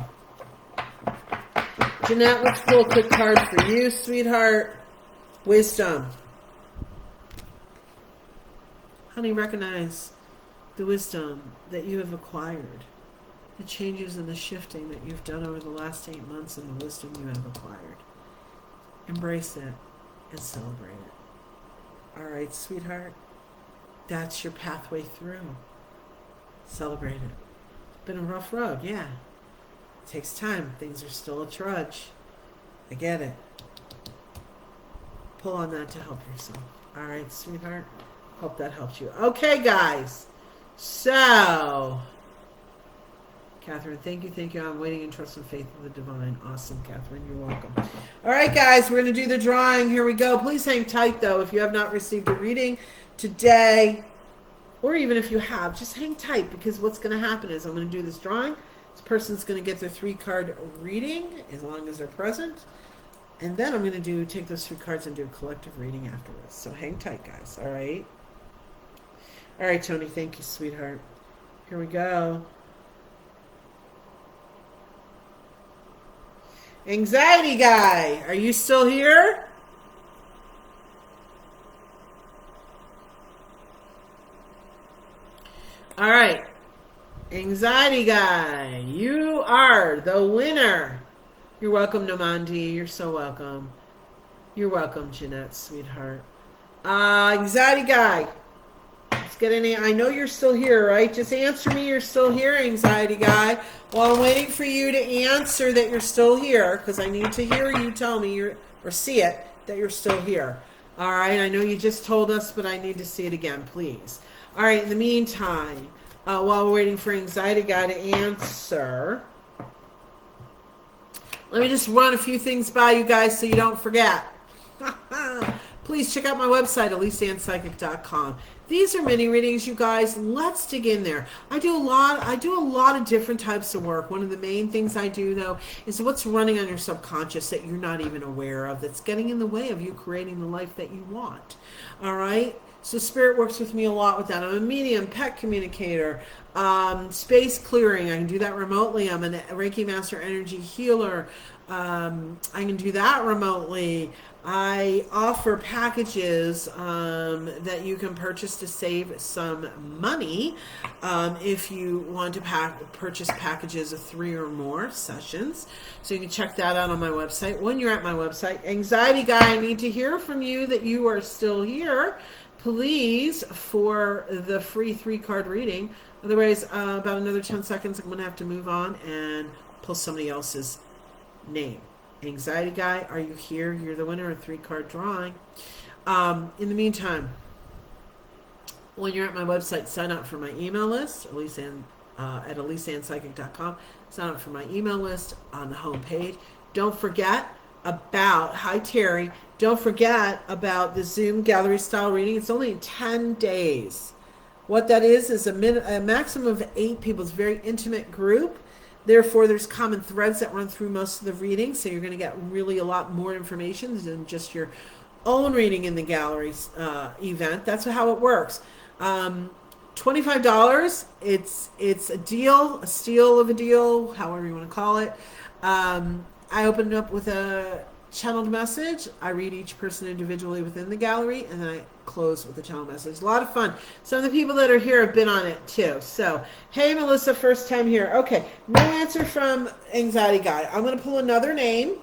Speaker 1: Jeanette, let's pull a quick card for you, sweetheart. Wisdom. Honey, recognize the wisdom that you have acquired, the changes and the shifting that you've done over the last 8 months, and the wisdom you have acquired. Embrace it and celebrate it. All right, sweetheart, that's your pathway through. Celebrate it. It's been a rough road, yeah. It takes time. Things are still a trudge. I get it. Pull on that to help yourself. All right, sweetheart. Hope that helps you. Okay, guys. So, Catherine, thank you. I'm waiting in trust and faith in the divine. Awesome, Catherine. You're welcome. All right, guys, we're going to do the drawing. Here we go. Please hang tight, though. If you have not received a reading today, or even if you have, just hang tight, because what's going to happen is I'm going to do this drawing. This person's going to get their 3-card reading as long as they're present. And then I'm going to take those 3 cards and do a collective reading afterwards. So hang tight, guys. All right? All right, Tony. Thank you, sweetheart. Here we go. Anxiety guy, are you still here? All right. Anxiety guy, you are the winner. You're welcome, Nomandi. You're so welcome. You're welcome, Jeanette, sweetheart. Anxiety guy. Let's get any. I know you're still here, right? Just answer me. You're still here, anxiety guy. While I'm waiting for you to answer that you're still here, because I need to hear you tell me or see it that you're still here. All right. I know you just told us, but I need to see it again, please. All right. In the meantime, while we're waiting for anxiety guy to answer, let me just run a few things by you guys so you don't forget. Please check out my website, ElyseAnnPsychic.com. These are mini readings, you guys. Let's dig in there. I do a lot of different types of work. One of the main things I do, though, is what's running on your subconscious that you're not even aware of, that's getting in the way of you creating the life that you want. All right? So Spirit works with me a lot with that. I'm a medium, pet communicator, space clearing. I can do that remotely. I'm a Reiki Master Energy Healer. I can do that remotely. I offer packages that you can purchase to save some money if you want to purchase packages of 3 or more sessions. So you can check that out on my website. When you're at my website, anxiety guy, I need to hear from you that you are still here, please, for the free 3-card reading. Otherwise, about another 10 seconds, I'm going to have to move on and pull somebody else's name. Anxiety guy, are you here? You're the winner of 3-card drawing. In the meantime, when you're at my website, sign up for my email list, at ElyseAnnPsychic.com. Sign up for my email list on the home page. Don't forget about, hi Terry, don't forget about the Zoom gallery style reading. It's only 10 days. What that is a maximum of 8 people. It's a very intimate group. Therefore, there's common threads that run through most of the readings, so you're going to get really a lot more information than just your own reading in the gallery event. That's how it works. $25. It's a deal, a steal of a deal, however you want to call it. I opened up with a channeled message. I read each person individually within the gallery, and then I close with a channeled message. A lot of fun. Some of the people that are here have been on it too. So, hey Melissa, first time here. Okay, no answer from anxiety guy. I'm going to pull another name.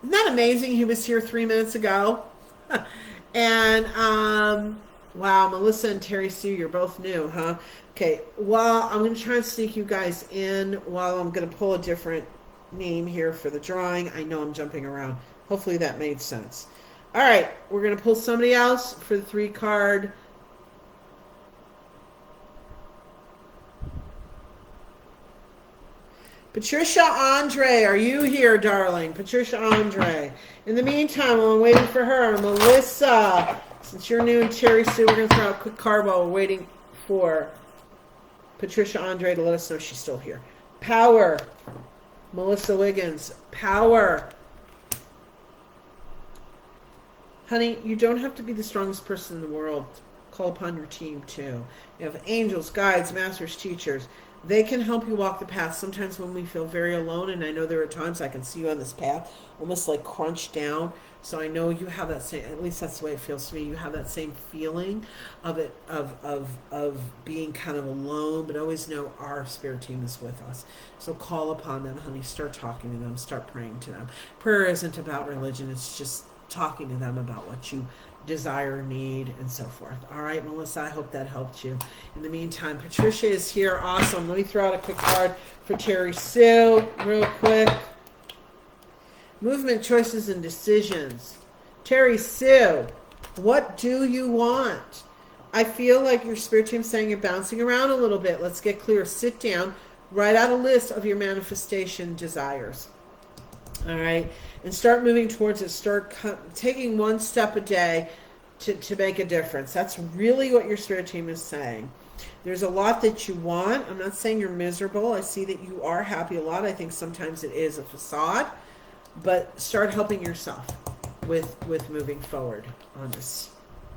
Speaker 1: Isn't that amazing? He was here 3 minutes ago. And wow, Melissa and Terry Sue, you're both new, huh? Okay, well, I'm going to try and sneak you guys in while I'm going to pull a different name here for the drawing. I know I'm jumping around. Hopefully that made sense. All right, we're going to pull somebody else for the 3-card. Patricia Andre, are you here, darling? Patricia Andre. In the meantime, while I'm waiting for her, Melissa, since you're new and Terry Sue, we're going to throw out a quick card while we're waiting for Patricia Andre to let us know she's still here. Power. Melissa Wiggins. Power. Honey, you don't have to be the strongest person in the world. Call upon your team too. You have angels, guides, masters, teachers. They can help you walk the path. Sometimes when we feel very alone, and I know there are times I can see you on this path, almost like crunched down. So I know you have that same, at least that's the way it feels to me. You have that same feeling of it, of being kind of alone, but always know our spirit team is with us. So call upon them, honey. Start talking to them. Start praying to them. Prayer isn't about religion. It's just talking to them about what you desire, need, and so forth. All right, Melissa, I hope that helped you. In the meantime, Patricia is here. Awesome. Let me throw out a quick card for Terry Sue real quick. Movement, choices, and decisions. Terry Sue, what do you want? I feel like your spirit team saying you're bouncing around a little bit. Let's get clear. Sit down. Write out a list of your manifestation desires. All right, and start moving towards it. Start taking one step a day to make a difference. That's really what your spirit team is saying. There's a lot that you want. I'm not saying you're miserable. I see that you are happy a lot. I think sometimes it is a facade, but start helping yourself with moving forward on this.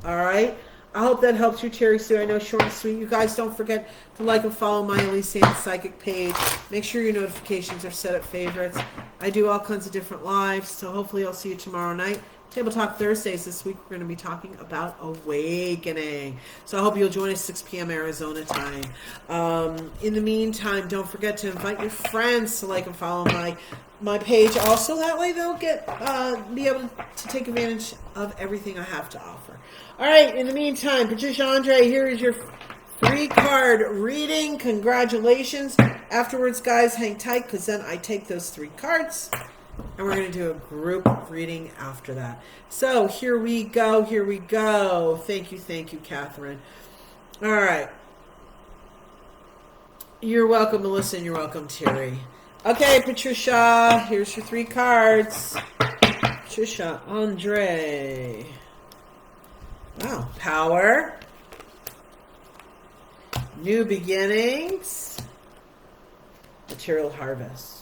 Speaker 1: All right. I hope that helps you, Terry Sue. I know, short and sweet. You guys don't forget to like and follow my Elyse Ann Psychic page. Make sure your notifications are set at favorites. I do all kinds of different lives, so hopefully I'll see you tomorrow night, Table Talk Thursdays. This week we're going to be talking about awakening. So I hope you'll join us 6 p.m. Arizona time. In the meantime, don't forget to invite your friends to like and follow my page. Also, that way they'll be able to take advantage of everything I have to offer. All right. In the meantime, Patricia Andre, here is your 3-card reading. Congratulations. Afterwards, guys, hang tight because then I take those 3 cards. And we're going to do a group reading after that. So here we go. Here we go. Thank you, Catherine. All right. You're welcome, Melissa, and you're welcome, Terry. Okay, Patricia, here's your 3 cards. Patricia Andre. Wow. Power. New beginnings. Material harvest.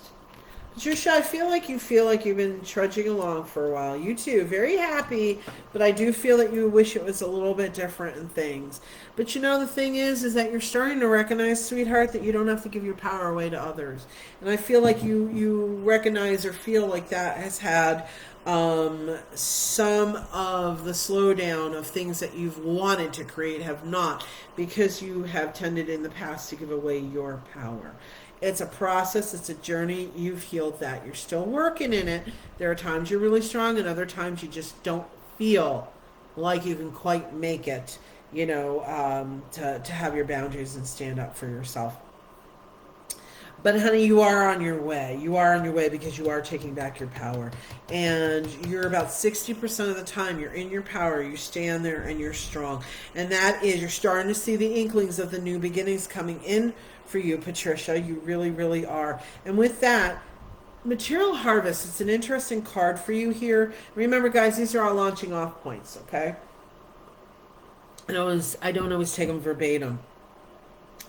Speaker 1: Patricia, I feel like you've been trudging along for a while. You too, very happy, but I do feel that you wish it was a little bit different in things. But you know, the thing is that you're starting to recognize, sweetheart, that you don't have to give your power away to others. And I feel like you recognize or feel like that has had some of the slowdown of things that you've wanted to create have not, because you have tended in the past to give away your power. It's a process. It's a journey. You've healed that. You're still working in it. There are times you're really strong and other times you just don't feel like you can quite make it, to have your boundaries and stand up for yourself. But honey, you are on your way. You are on your way because you are taking back your power. And you're about 60% of the time you're in your power. You stand there and you're strong. And that is, you're starting to see the inklings of the new beginnings coming in for you, Patricia. You really, really are. And with that, Material Harvest, it's an interesting card for you here. Remember, guys, these are all launching off points, okay? I don't always take them verbatim.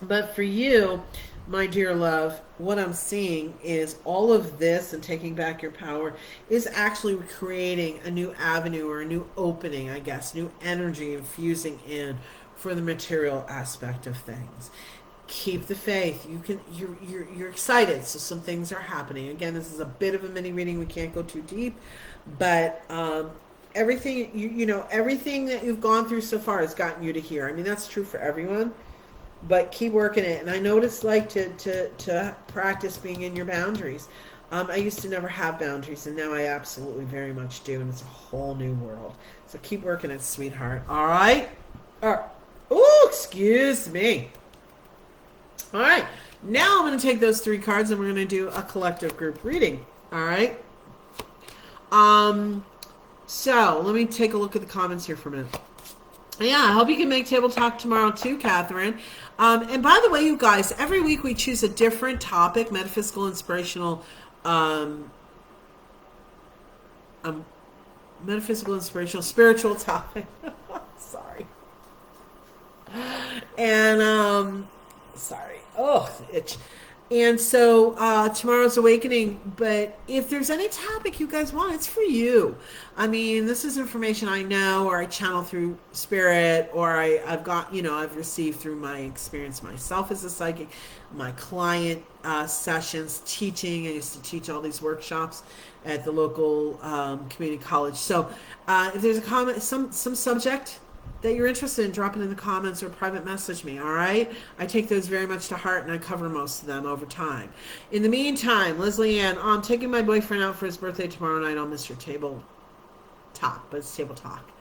Speaker 1: But for you, my dear love, what I'm seeing is all of this and taking back your power is actually creating a new avenue or a new opening, I guess, new energy infusing in for the material aspect of things. Keep the faith. You're excited, so some things are happening. Again, this is a bit of a mini reading. We can't go too deep, but everything everything that you've gone through so far has gotten you to here. I mean, that's true for everyone. But keep working it. And I know what it's like to practice being in your boundaries. I used to never have boundaries, and now I absolutely very much do. And it's a whole new world. So keep working it, sweetheart. All right? Oh, excuse me. All right. Now I'm going to take those 3 cards, and we're going to do a collective group reading. All right? So let me take a look at the comments here for a minute. Yeah, I hope you can make Table Talk tomorrow too, Catherine. And by the way, you guys, every week we choose a different topic, metaphysical, inspirational, spiritual topic. Sorry. And, sorry. Oh, itch. And so tomorrow's awakening, but if there's any topic you guys want, it's for you. I mean, this is information I know, or I channel through spirit, or I've received through my experience myself as a psychic, my client sessions, teaching. I used to teach all these workshops at the local community college. So if there's a comment, some subject that you're interested in, drop it in the comments or private message me, all right? I take those very much to heart, and I cover most of them over time. In the meantime, Leslie Ann, I'm taking my boyfriend out for his birthday tomorrow night. I'll miss your table talk, but it's Table Talk.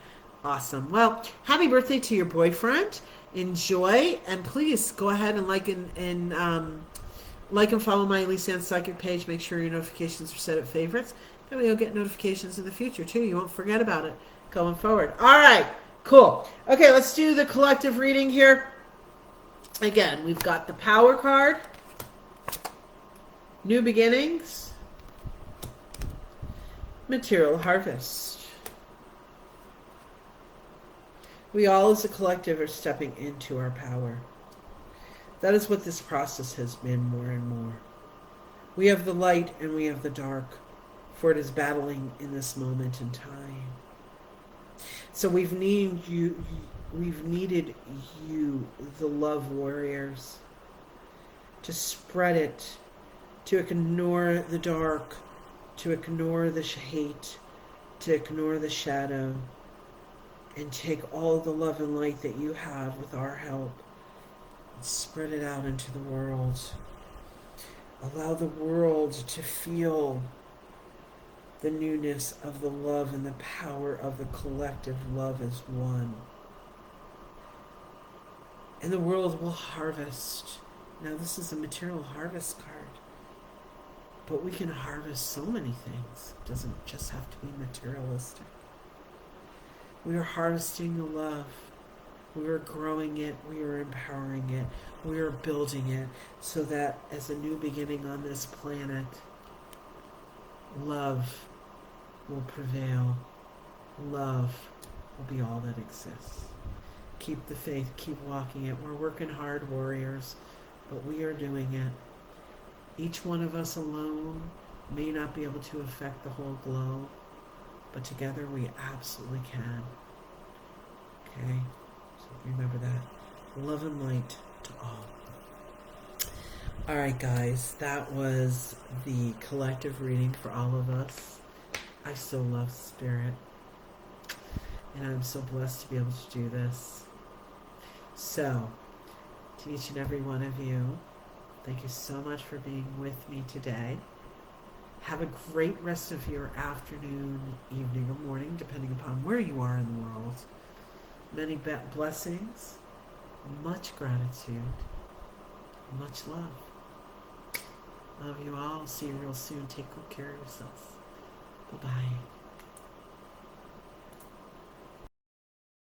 Speaker 1: Awesome. Well, happy birthday to your boyfriend. Enjoy, and please go ahead and like and follow my Elyse Ann Psychic page. Make sure your notifications are set at favorites. That way you'll get notifications in the future, too. You won't forget about it going forward. All right. Cool. Okay, let's do the collective reading here. Again, we've got the Power card, New Beginnings, Material Harvest. We all as a collective are stepping into our power. That is what this process has been more and more. We have the light and we have the dark, for it is battling in this moment in time. So we've needed you, the love warriors, to spread it, to ignore the dark, to ignore the hate, to ignore the shadow and take all the love and light that you have with our help and spread it out into the world. Allow the world to feel the newness of the love and the power of the collective love as one. And the world will harvest. Now, this is a material harvest card. But we can harvest so many things. It doesn't just have to be materialistic. We are harvesting the love. We are growing it. We are empowering it. We are building it so that as a new beginning on this planet, love will prevail. Love will be all that exists. Keep the faith. Keep walking it. We're working hard, warriors, but we are doing it. Each one of us alone may not be able to affect the whole globe, but together we absolutely can. Okay? So remember that. Love and light to all. Alright guys, that was the collective reading for all of us. I so love Spirit. And I'm so blessed to be able to do this. So, to each and every one of you, thank you so much for being with me today. Have a great rest of your afternoon, evening, or morning, depending upon where you are in the world. Many blessings, much gratitude, much love. Love you all. See you real soon. Take good care of yourselves. Bye-bye.